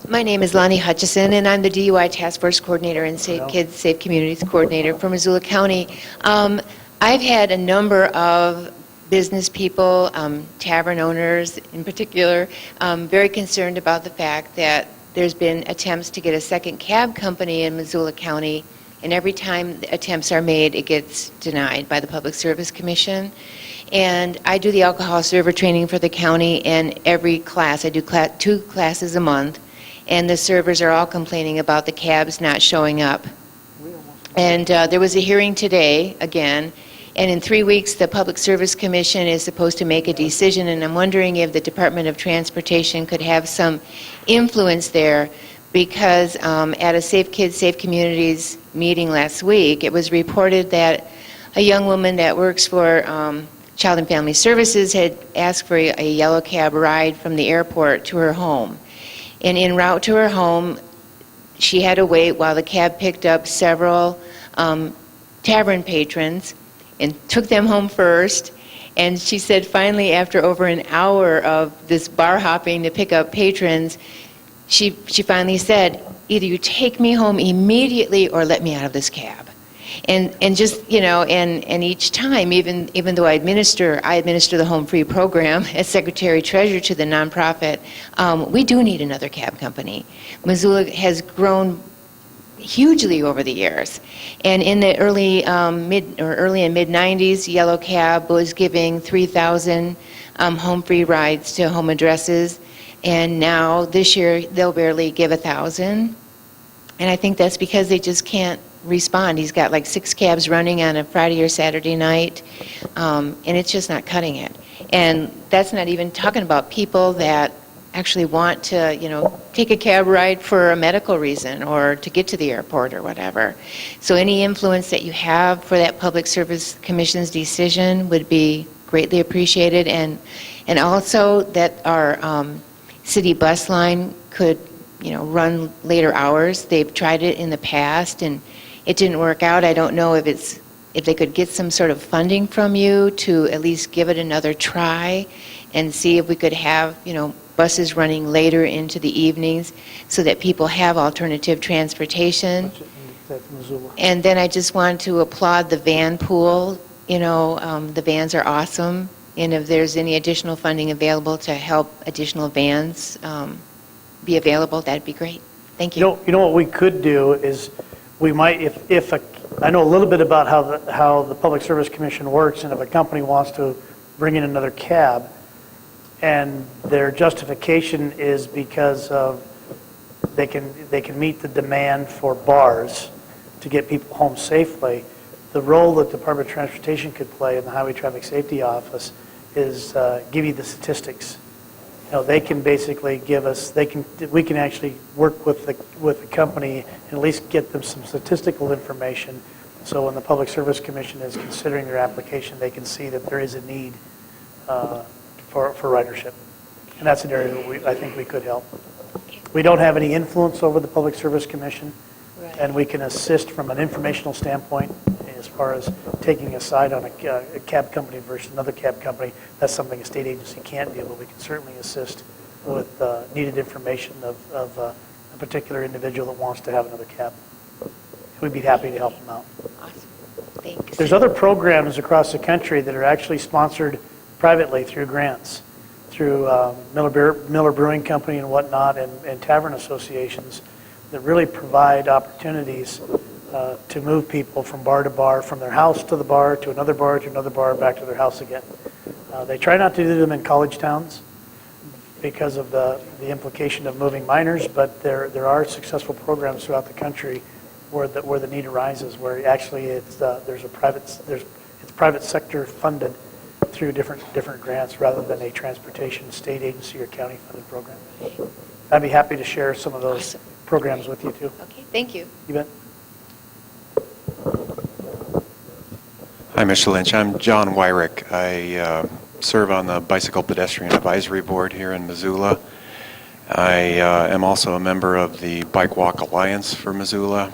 S9: My name is Lonnie Hutchison, and I'm the DUI Task Force Coordinator and Safe Kids, Safe Communities Coordinator for Missoula County. I've had a number of business people, tavern owners in particular, very concerned about the fact that there's been attempts to get a second cab company in Missoula County, and every time attempts are made, it gets denied by the Public Service Commission. And I do the alcohol server training for the county, and every class, I do 2 classes a month, and the servers are all complaining about the cabs not showing up. And there was a hearing today, again, and in 3 weeks, the Public Service Commission is supposed to make a decision, and I'm wondering if the Department of Transportation could have some influence there, because at a Safe Kids, Safe Communities meeting last week, it was reported that a young woman that works for Child and Family Services had asked for a yellow cab ride from the airport to her home. And en route to her home, she had to wait while the cab picked up several tavern patrons and took them home first. And she said finally, after over an hour of this bar hopping to pick up patrons, she finally said, either you take me home immediately or let me out of this cab. And just, you know, and each time, even though I administer the Home Free program as Secretary Treasurer to the nonprofit, we do need another cab company. Missoula has grown hugely over the years. And in the early and mid 90s, Yellow Cab was giving 3,000 home free rides to home addresses, and now this year they'll barely give 1,000. And I think that's because they just can't respond. He's got like 6 cabs running on a Friday or Saturday night, and it's just not cutting it. And that's not even talking about people that actually want to, you know, take a cab ride for a medical reason or to get to the airport or whatever. So any influence that you have for that Public Service Commission's decision would be greatly appreciated, and also that our city bus line could, you know, run later hours. They've tried it in the past and it didn't work out. I don't know if they could get some sort of funding from you to at least give it another try and see if we could have, you know, buses running later into the evenings so that people have alternative transportation. And then I just want to applaud the van pool. You know, the vans are awesome. And if there's any additional funding available to help additional vans be available, that'd be great. Thank you.
S1: You know what we could do is, we might, I know a little bit about how the Public Service Commission works, and if a company wants to bring in another cab, and their justification is because of they can meet the demand for bars to get people home safely, the role that the Department of Transportation could play in the Highway Traffic Safety Office is give you the statistics. You know, they can basically give us, we can actually work with the company and at least get them some statistical information, so when the Public Service Commission is considering their application, they can see that there is a need for ridership. And that's an area that I think we could help. We don't have any influence over the Public Service Commission, and we can assist from an informational standpoint as far as taking a side on a cab company versus another cab company. That's something a state agency can't do, but we can certainly assist with needed information of a particular individual that wants to have another cab. We'd be happy to help them out.
S9: Awesome. Thanks.
S1: There's other programs across the country that are actually sponsored privately through grants, through Miller Brewing Company and whatnot, and tavern associations that really provide opportunities to move people from bar to bar, from their house to the bar, to another bar, to another bar, back to their house again. They try not to do them in college towns because of the implication of moving minors, but there are successful programs throughout the country where the need arises, where actually it's private sector funded through different grants rather than a transportation state agency or county funded program. I'd be happy to share some of those programs with you too.
S9: Okay, thank you.
S1: You bet.
S10: Hi, Mr. Lynch. I'm John Wyrick. I serve on the Bicycle Pedestrian Advisory Board here in Missoula. I am also a member of the Bike Walk Alliance for Missoula.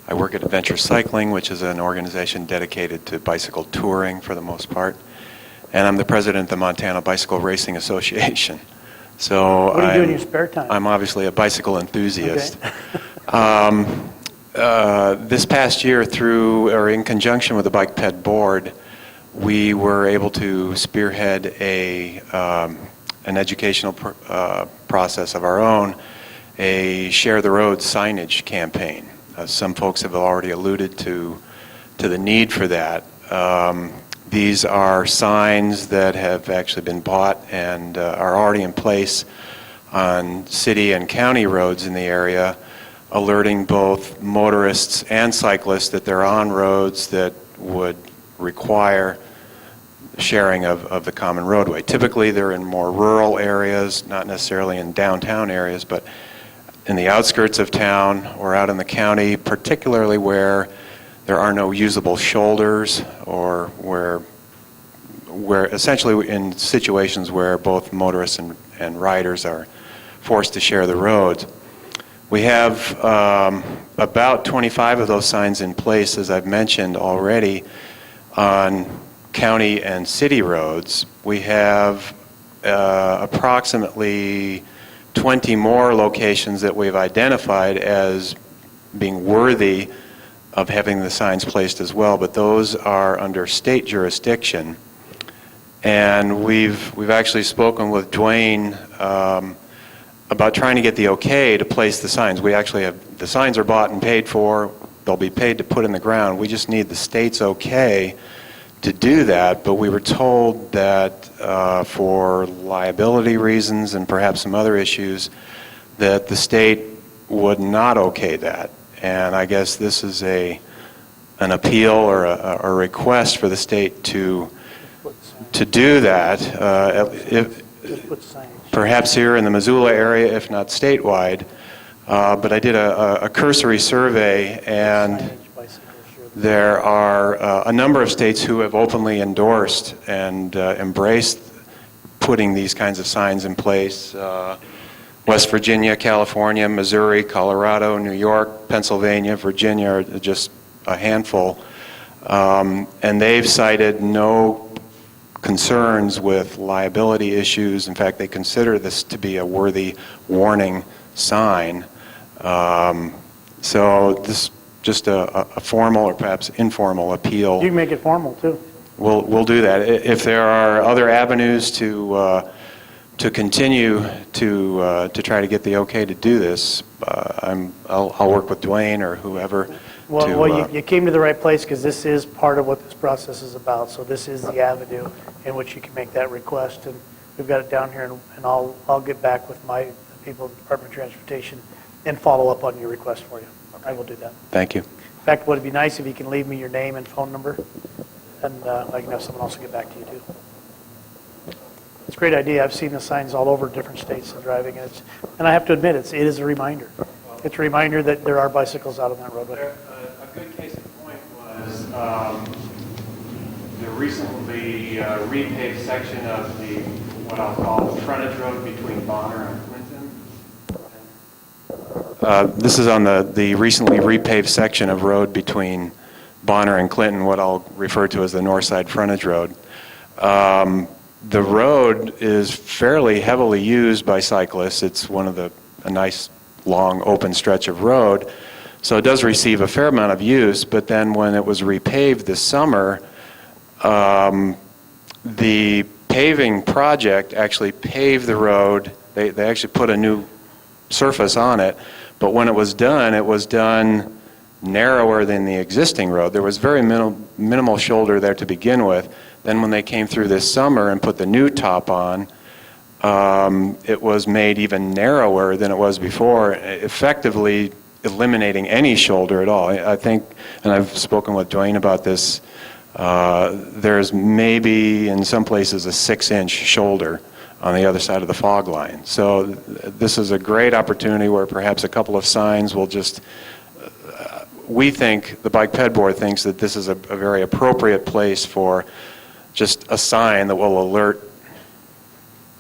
S10: I work at Adventure Cycling, which is an organization dedicated to bicycle touring for the most part. And I'm the president of the Montana Bicycle Racing Association. So
S1: What do you do in your spare time?
S10: I'm obviously a bicycle enthusiast.
S1: Okay.
S10: This past year, in conjunction with the Bike Ped Board, we were able to spearhead an educational process of our own, a Share the Road signage campaign. Some folks have already alluded to the need for that. These are signs that have actually been bought and are already in place on city and county roads in the area, alerting both motorists and cyclists that they're on roads that would require sharing of the common roadway. Typically, they're in more rural areas, not necessarily in downtown areas, but in the outskirts of town or out in the county, particularly where there are no usable shoulders or where essentially in situations where both motorists and riders are forced to share the roads. We have about 25 of those signs in place, as I've mentioned already, on county and city roads. We have approximately 20 more locations that we've identified as being worthy of having the signs placed as well, but those are under state jurisdiction. And we've actually spoken with Dwayne about trying to get the okay to place the signs. We actually have, the signs are bought and paid for, they'll be paid to put in the ground. We just need the state's okay to do that, but we were told that for liability reasons and perhaps some other issues, that the state would not okay that. And I guess this is an appeal or a request for the state to do that, perhaps here in the Missoula area, if not statewide. But I did a cursory survey, and there are a number of states who have openly endorsed and embraced putting these kinds of signs in place. West Virginia, California, Missouri, Colorado, New York, Pennsylvania, Virginia are just a handful. And they've cited no concerns with liability issues. In fact, they consider this to be a worthy warning sign. So this is just a formal or perhaps informal appeal.
S1: You can make it formal too.
S10: We'll do that. If there are other avenues to continue to try to get the okay to do this, I'll work with Dwayne or whoever.
S1: Well, you came to the right place because this is part of what this process is about. So this is the avenue in which you can make that request, and we've got it down here, and I'll get back with the people in the Department of Transportation and follow up on your request for you. I will do that.
S10: Thank you.
S1: In fact, would it be nice if you can leave me your name and phone number, and I can have someone else get back to you too. It's a great idea. I've seen the signs all over different states and driving, and I have to admit, it is a reminder. It's a reminder that there are bicycles out on that roadway.
S10: A good case in point was the recently repaved section of what I'll call the frontage road between Bonner and Clinton. This is on the recently repaved section of road between Bonner and Clinton, what I'll refer to as the north side frontage road. The road is fairly heavily used by cyclists. It's a nice long open stretch of road, so it does receive a fair amount of use. But then when it was repaved this summer, the paving project actually paved the road. They actually put a new surface on it, but when it was done narrower than the existing road. There was very minimal shoulder there to begin with. Then when they came through this summer and put the new top on, it was made even narrower than it was before, effectively eliminating any shoulder at all. I think, and I've spoken with Dwayne about this, there's maybe in some places a 6-inch shoulder on the other side of the fog line. So this is a great opportunity where perhaps a couple of signs will just, we think, the Bike Ped Board thinks that this is a very appropriate place for just a sign that will alert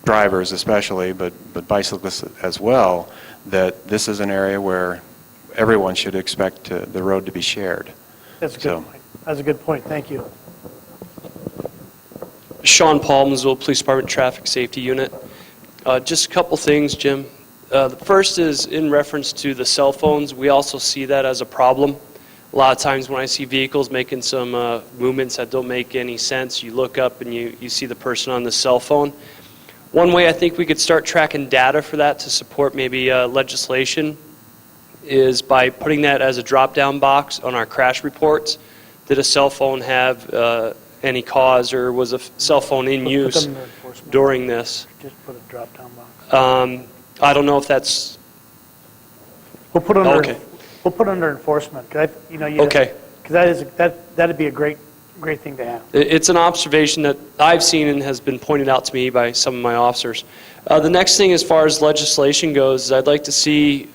S10: drivers especially, but bicyclists as well, that this is an area where everyone should expect the road to be shared.
S1: That's a good point. That's a good point. Thank you.
S11: Sean Paul, Missoula Police Department Traffic Safety Unit. Just a couple things, Jim. The first is in reference to the cell phones. We also see that as a problem. A lot of times when I see vehicles making some movements that don't make any sense, you look up and you see the person on the cell phone. One way I think we could start tracking data for that to support maybe legislation is by putting that as a drop-down box on our crash reports. Did a cell phone have any cause, or was a cell phone in use during this?
S1: Just put a drop-down box.
S11: I don't know if that's...
S1: We'll put under,
S11: Okay.
S1: we'll put under enforcement, because
S11: Okay.
S1: that'd be a great thing to have.
S11: It's an observation that I've seen and has been pointed out to me by some of my officers. The next thing, as far as legislation goes, I'd like to see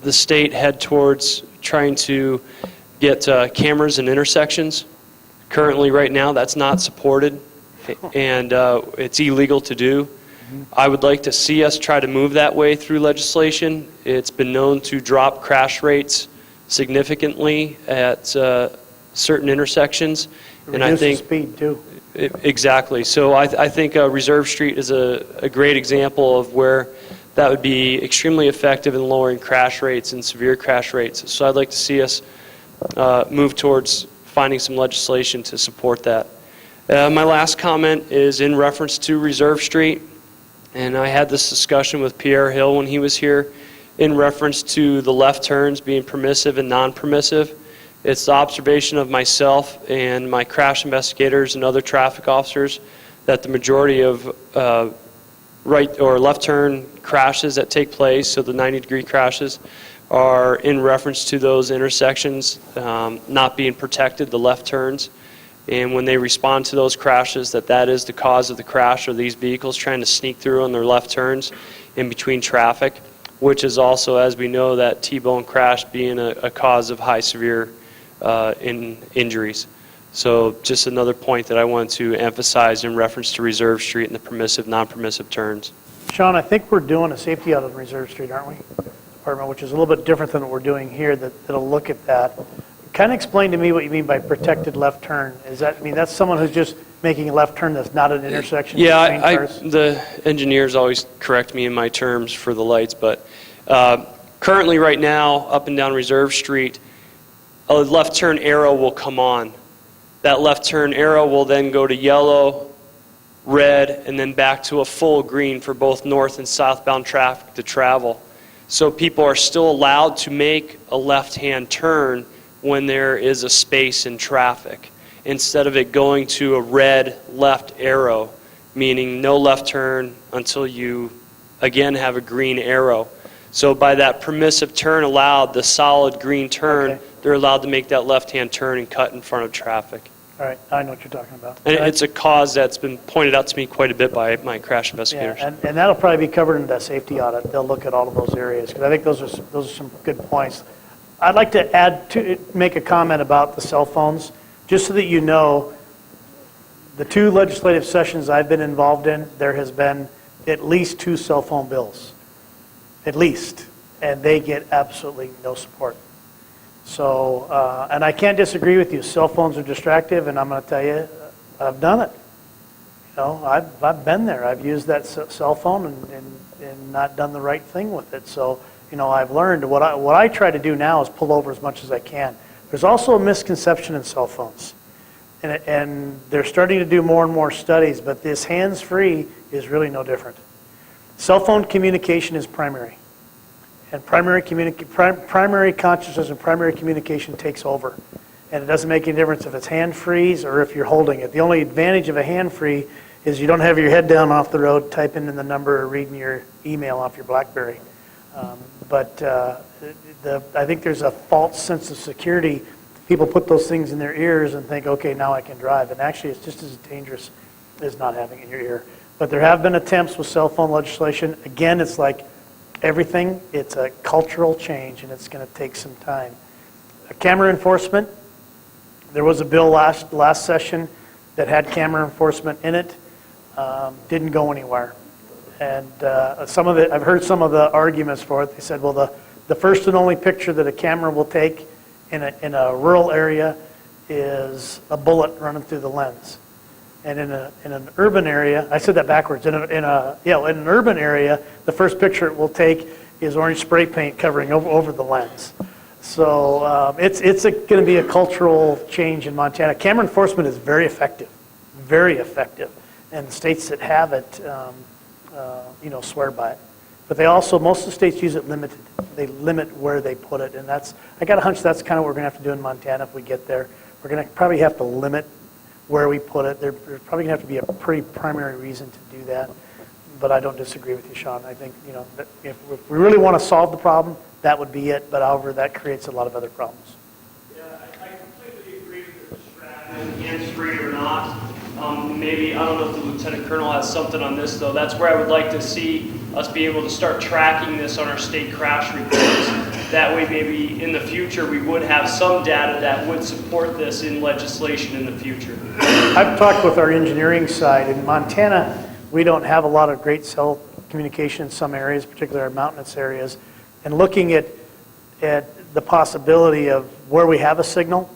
S11: the state head towards trying to get cameras in intersections. Currently, right now, that's not supported, and it's illegal to do. I would like to see us try to move that way through legislation. It's been known to drop crash rates significantly at certain intersections, and I
S1: Reduce the
S11: think
S1: speed, too.
S11: exactly. So I think Reserve Street is a great example of where that would be extremely effective in lowering crash rates and severe crash rates. So I'd like to see us move towards finding some legislation to support that. My last comment is in reference to Reserve Street, and I had this discussion with Pierre Hill when he was here in reference to the left turns being permissive and non-permissive. It's the observation of myself and my crash investigators and other traffic officers that the majority of right or left turn crashes that take place, so the 90-degree crashes, are in reference to those intersections not being protected, the left turns. And when they respond to those crashes, that is the cause of the crash, or these vehicles trying to sneak through on their left turns in between traffic, which is also, as we know, that T-bone crash being a cause of high severe injuries. So just another point that I want to emphasize in reference to Reserve Street and the permissive, non-permissive turns.
S1: Sean, I think we're doing a safety audit on Reserve Street, aren't we? Department, which is a little bit different than what we're doing here, that'll look at that. Kind of explain to me what you mean by protected left turn. Is that, I mean, that's someone who's just making a left turn that's not an intersection between cars?
S11: The engineers always correct me in my terms for the lights, but currently right now, up and down Reserve Street, a left turn arrow will come on. That left turn arrow will then go to yellow, red, and then back to a full green for both north and southbound traffic to travel. So people are still allowed to make a left-hand turn when there is a space in traffic, instead of it going to a red left arrow, meaning no left turn until you again have a green arrow. So by that permissive turn allowed, the solid green turn,
S1: Okay.
S11: they're allowed to make that left-hand turn and cut in front of traffic.
S1: All right, I know what you're talking about.
S11: And it's a cause that's been pointed out to me quite a bit by my crash investigators.
S1: Yeah, and that'll probably be covered in that safety audit. They'll look at all of those areas, because I think those are some good points. I'd like to make a comment about the cell phones, just so that you know, the 2 legislative sessions I've been involved in, there has been at least 2 cell phone bills, at least, and they get absolutely no support. So, and I can't disagree with you. Cell phones are distractive, and I'm going to tell you, I've done it. You know, I've been there. I've used that cell phone and not done the right thing with it. So, you know, I've learned what I try to do now is pull over as much as I can. There's also a misconception in cell phones, and they're starting to do more and more studies. But this hands-free is really no different. Cell phone communication is primary. and primary consciousness and primary communication takes over. And it doesn't make any difference if it's hand-free or if you're holding it. The only advantage of a hand-free is you don't have your head down off the road typing in the number or reading your email off your BlackBerry. I think there's a false sense of security. People put those things in their ears and think, okay, now I can drive. And actually, it's just as dangerous as not having it in your ear. But there have been attempts with cell phone legislation. Again, it's like everything. It's a cultural change, and it's going to take some time. Camera enforcement. There was a bill last session that had camera enforcement in it. Didn't go anywhere. And some of it, I've heard some of the arguments for it. They said, well, the first and only picture that a camera will take in a rural area is a bullet running through the lens. And in an urban area, I said that backwards. In an urban area, the first picture it will take is orange spray paint covering over the lens. So it's going to be a cultural change in Montana. Camera enforcement is very effective, and the states that have it, swear by it. But they also, most of the states use it limited. They limit where they put it, and I got a hunch that's kind of what we're going to have to do in Montana if we get there. We're going to probably have to limit where we put it. There's probably going to have to be a pretty primary reason to do that. But I don't disagree with you, Sean. I think, that if we really want to solve the problem, that would be it. But however, that creates a lot of other problems.
S11: Yeah, I completely agree with the strategy, hands-free or not. Maybe, I don't know if the Lieutenant Colonel has something on this, though. That's where I would like to see us be able to start tracking this on our state crash reports. That way, maybe in the future, we would have some data that would support this in legislation in the future.
S1: I've talked with our engineering side. In Montana, we don't have a lot of great cell communication in some areas, particularly our mountainous areas. And looking at the possibility of where we have a signal,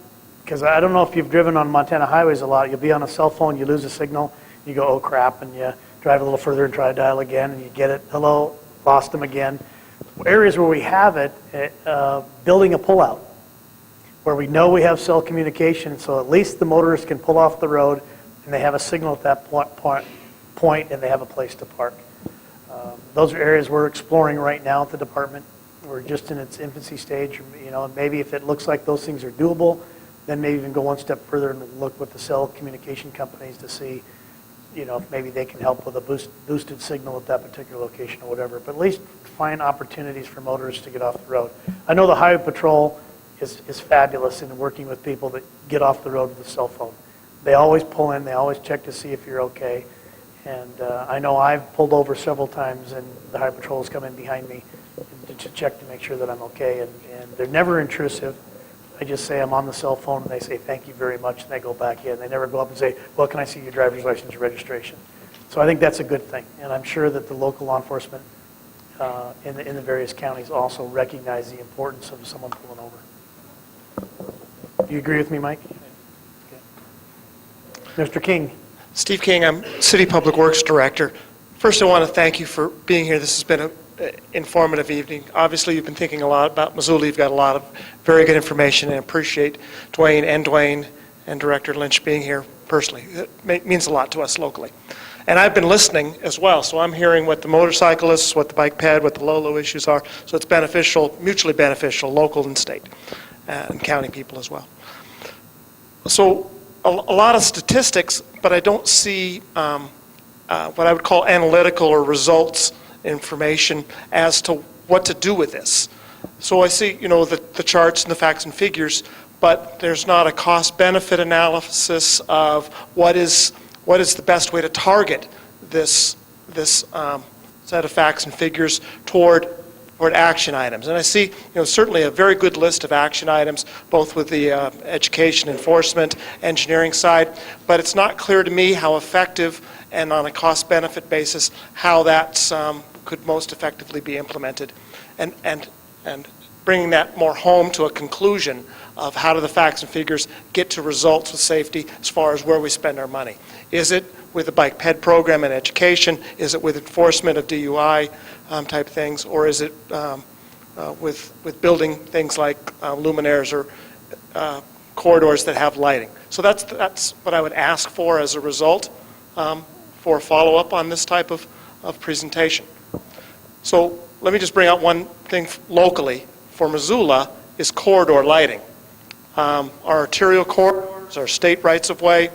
S1: because I don't know if you've driven on Montana highways a lot. You'll be on a cell phone, you lose a signal, you go, oh crap, and you drive a little further and try to dial again, and you get it, hello, lost them again. Areas where we have it, building a pullout, where we know we have cell communication, so at least the motorists can pull off the road, and they have a signal at that point, and they have a place to park. Those are areas we're exploring right now at the department. We're just in its infancy stage, and maybe if it looks like those things are doable, then maybe even go one step further and look with the cell communication companies to see, if maybe they can help with a boosted signal at that particular location or whatever. But at least find opportunities for motorists to get off the road. I know the Highway Patrol is fabulous in working with people that get off the road with a cell phone. They always pull in, they always check to see if you're okay. And I know I've pulled over several times and the Highway Patrol has come in behind me to check to make sure that I'm okay. And they're never intrusive. I just say I'm on the cell phone and they say thank you very much and they go back in. They never go up and say, well, can I see your driver's license or registration? So I think that's a good thing. And I'm sure that the local law enforcement in the various counties also recognize the importance of someone pulling over. Do you agree with me, Mike? Okay. Mr. King.
S12: Steve King, I'm City Public Works Director. First, I want to thank you for being here. This has been an informative evening. Obviously, you've been thinking a lot about Missoula. You've got a lot of very good information, and I appreciate Dwayne and Director Lynch being here personally. It means a lot to us locally. And I've been listening as well, so I'm hearing what the motorcyclists, what the bike ped, what the Lolo issues are. So it's beneficial, mutually beneficial, local and state, and county people as well. So a lot of statistics, but I don't see what I would call analytical or results information as to what to do with this. So I see, the charts and the facts and figures, but there's not a cost-benefit analysis of what is the best way to target this set of facts and figures toward action items. And I see, certainly a very good list of action items, both with the education, enforcement, engineering side, but it's not clear to me how effective and on a cost-benefit basis how that could most effectively be implemented. And bringing that more home to a conclusion of how do the facts and figures get to results with safety as far as where we spend our money. Is it with the bike ped program and education? Is it with enforcement of DUI type things? Or is it with building things like luminaires or corridors that have lighting? So that's what I would ask for as a result for follow-up on this type of presentation. So let me just bring out one thing locally for Missoula is corridor lighting. Our arterial corridors, our state rights-of-way,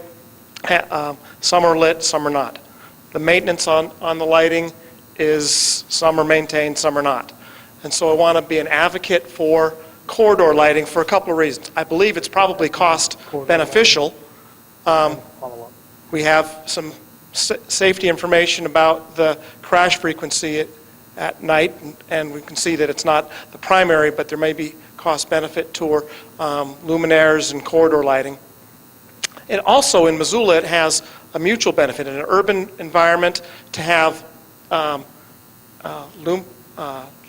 S12: some are lit, some are not. The maintenance on the lighting is, some are maintained, some are not. And so I want to be an advocate for corridor lighting for a couple of reasons. I believe it's probably cost beneficial. We have some safety information about the crash frequency at night, and we can see that it's not the primary, but there may be cost benefit to luminaires and corridor lighting. And also in Missoula, it has a mutual benefit in an urban environment to have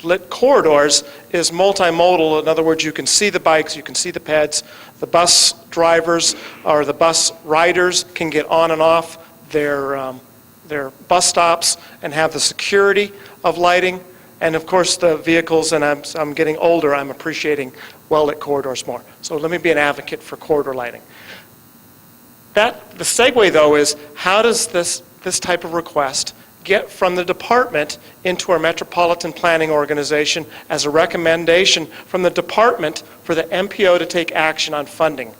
S12: lit corridors is multimodal. In other words, you can see the bikes, you can see the peds. The bus drivers or the bus riders can get on and off their bus stops and have the security of lighting. And of course, the vehicles, and I'm getting older, I'm appreciating well-lit corridors more. So let me be an advocate for corridor lighting. The segue, though, is how does this type of request get from the department into our metropolitan planning organization as a recommendation from the department for the MPO to take action on funding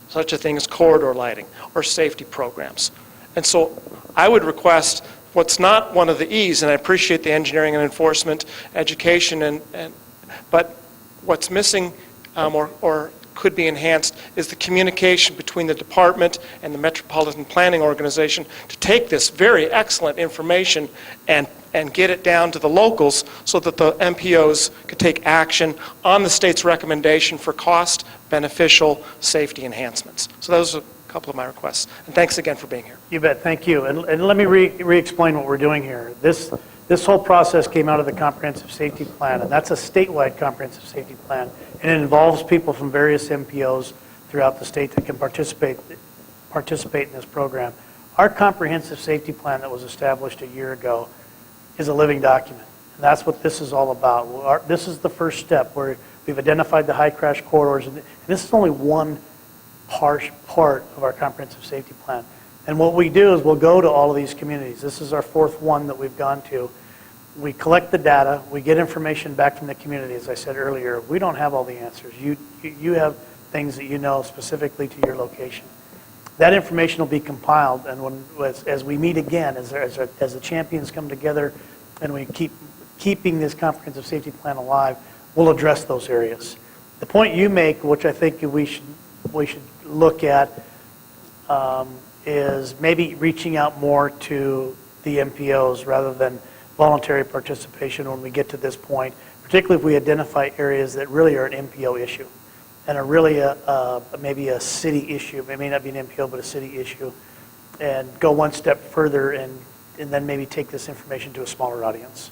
S12: such a thing as corridor lighting or safety programs. And so I would request what's not one of the E's, and I appreciate the engineering and enforcement, education, but what's missing or could be enhanced is the communication between the department and the Metropolitan Planning Organization to take this very excellent information and get it down to the locals so that the MPOs could take action on the state's recommendation for cost beneficial safety enhancements. So those are a couple of my requests. And thanks again for being here.
S1: You bet, thank you. And let me re-explain what we're doing here. This whole process came out of the Comprehensive Safety Plan, and that's a statewide Comprehensive Safety Plan, and it involves people from various MPOs throughout the state that can participate in this program. Our Comprehensive Safety Plan that was established a year ago is a living document, and that's what this is all about. This is the first step where we've identified the high crash corridors, and this is only one part of our Comprehensive Safety Plan. And what we do is we'll go to all of these communities. This is our fourth one that we've gone to. We collect the data. We get information back from the community, as I said earlier. We don't have all the answers. You have things that you know specifically to your location. That information will be compiled, and as we meet again, as the champions come together and we keeping this Comprehensive Safety Plan alive, we'll address those areas. The point you make, which I think we should look at, is maybe reaching out more to the MPOs rather than voluntary participation when we get to this point, particularly if we identify areas that really are an MPO issue and are really maybe a city issue. It may not be an MPO, but a city issue, and go one step further and then maybe take this information to a smaller audience.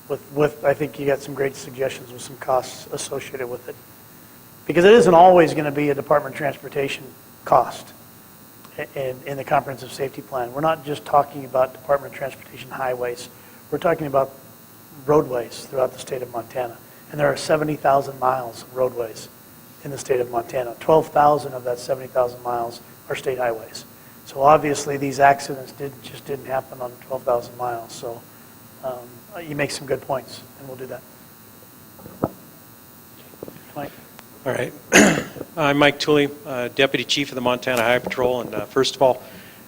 S1: I think you got some great suggestions with some costs associated with it. Because it isn't always going to be a Department of Transportation cost in the Comprehensive Safety Plan. We're not just talking about Department of Transportation highways. We're talking about roadways throughout the state of Montana. And there are 70,000 miles of roadways in the state of Montana. 12,000 of that 70,000 miles are state highways. So obviously these accidents just didn't happen on 12,000 miles. So you make some good points, and we'll do that. Mike?
S13: All right. I'm Mike Tooley, Deputy Chief of the Montana Highway Patrol, and first of all,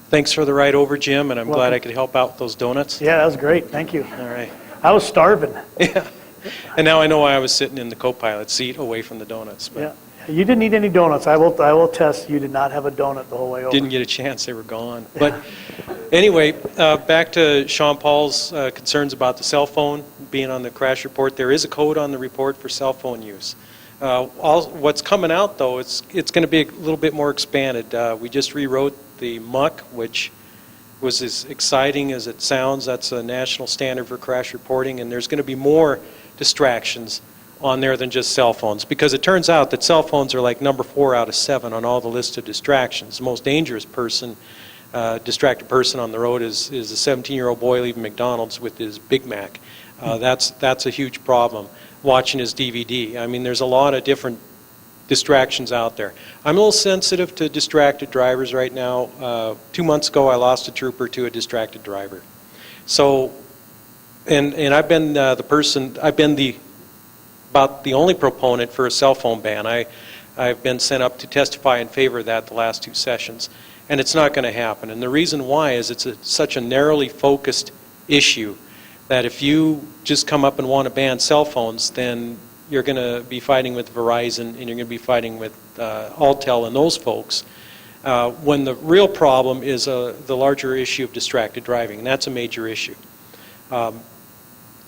S13: thanks for the ride over, Jim, and I'm glad I could help out with those donuts.
S1: Yeah, that was great. Thank you.
S13: All right.
S1: I was starving.
S13: Yeah. And now I know why I was sitting in the co-pilot seat away from the donuts. But
S1: Yeah. You didn't eat any donuts. I will test you did not have a donut the whole way over.
S13: didn't get a chance. They were gone. But anyway, back to Sean Paul's concerns about the cell phone being on the crash report. There is a code on the report for cell phone use. What's coming out, though, it's going to be a little bit more expanded. We just rewrote the MUC, which was as exciting as it sounds. That's a national standard for crash reporting, and there's going to be more distractions on there than just cell phones, because it turns out that cell phones are like number 4 out of 7 on all the list of distractions. The most dangerous distracted person on the road is a 17-year-old boy leaving McDonald's with his Big Mac. That's a huge problem. Watching his DVD. I mean, there's a lot of different distractions out there. I'm a little sensitive to distracted drivers right now. 2 months ago, I lost a trooper to a distracted driver. So, and I've been the about the only proponent for a cell phone ban. I've been sent up to testify in favor of that the last 2 sessions, and it's not going to happen. And the reason why is it's such a narrowly focused issue that if you just come up and want to ban cell phones, then you're going to be fighting with Verizon and you're going to be fighting with Alltel and those folks, when the real problem is the larger issue of distracted driving, and that's a major issue.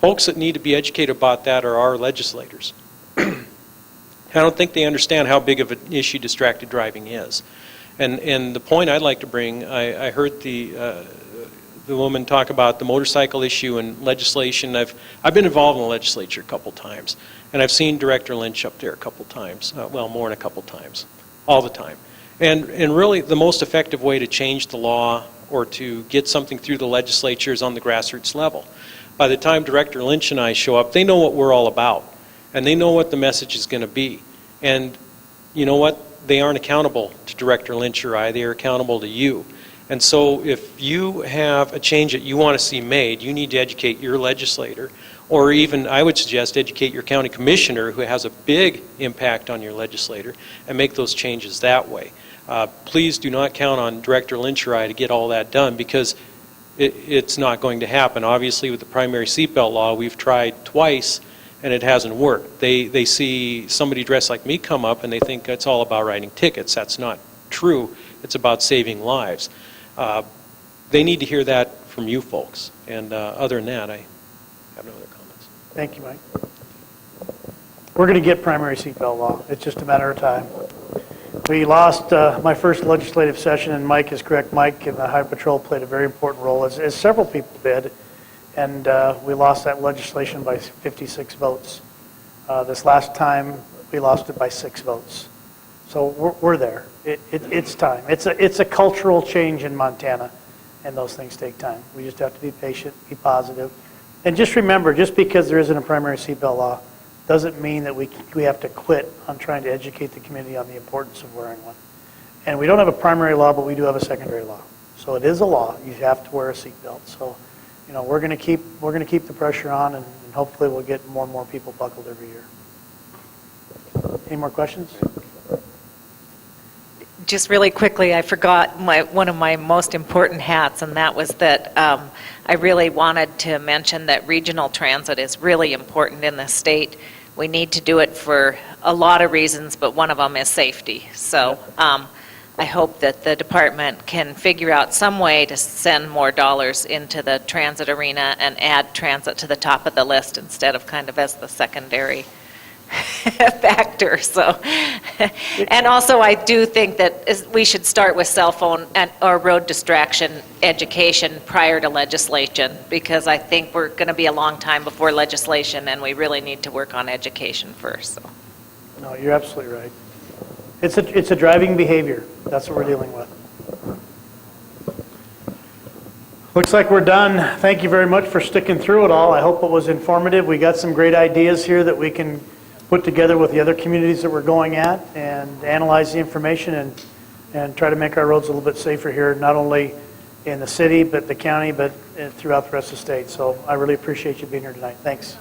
S13: Folks that need to be educated about that are our legislators. I don't think they understand how big of an issue distracted driving is. And the point I'd like to bring, I heard the woman talk about the motorcycle issue and legislation. I've been involved in the legislature a couple times, and I've seen Director Lynch up there a couple times, well, more than a couple times, all the time. And really, the most effective way to change the law or to get something through the legislature is on the grassroots level. By the time Director Lynch and I show up, they know what we're all about, and they know what the message is going to be. And you know what? They aren't accountable to Director Lynch or I. They are accountable to you. And so if you have a change that you want to see made, you need to educate your legislator, or even, I would suggest, educate your county commissioner who has a big impact on your legislator, and make those changes that way. Please do not count on Director Lynch or I to get all that done, because it's not going to happen. Obviously, with the primary seatbelt law, we've tried twice, and it hasn't worked. They see somebody dressed like me come up, and they think it's all about writing tickets. That's not true. It's about saving lives. They need to hear that from you folks. And other than that, I have no other comments.
S1: Thank you, Mike. We're going to get primary seatbelt law. It's just a matter of time. We lost my first legislative session, and Mike is correct. Mike and the Highway Patrol played a very important role, as several people did, and we lost that legislation by 56 votes. This last time, we lost it by 6 votes. So we're there. It's time. It's a cultural change in Montana, and those things take time. We just have to be patient, be positive. And just remember, just because there isn't a primary seatbelt law doesn't mean that we have to quit on trying to educate the community on the importance of wearing one. And we don't have a primary law, but we do have a secondary law. So it is a law. You have to wear a seatbelt. So, you know, we're going to keep the pressure on, and hopefully we'll get more and more people buckled every year. Any more questions?
S6: Just really quickly, I forgot one of my most important hats, and that was that I really wanted to mention that regional transit is really important in the state. We need to do it for a lot of reasons, but one of them is safety. So I hope that the department can figure out some way to send more dollars into the transit arena and add transit to the top of the list instead of kind of as the secondary factor. So, and also I do think that we should start with cell phone or road distraction education prior to legislation, because I think we're going to be a long time before legislation, and we really need to work on education first. So.
S1: No, you're absolutely right. It's a driving behavior. That's what we're dealing with. Looks like we're done. Thank you very much for sticking through it all. I hope it was informative. We got some great ideas here that we can put together with the other communities that we're going at and analyze the information and try to make our roads a little bit safer here, not only in the city, but the county, but throughout the rest of the state. So I really appreciate you being here tonight. Thanks.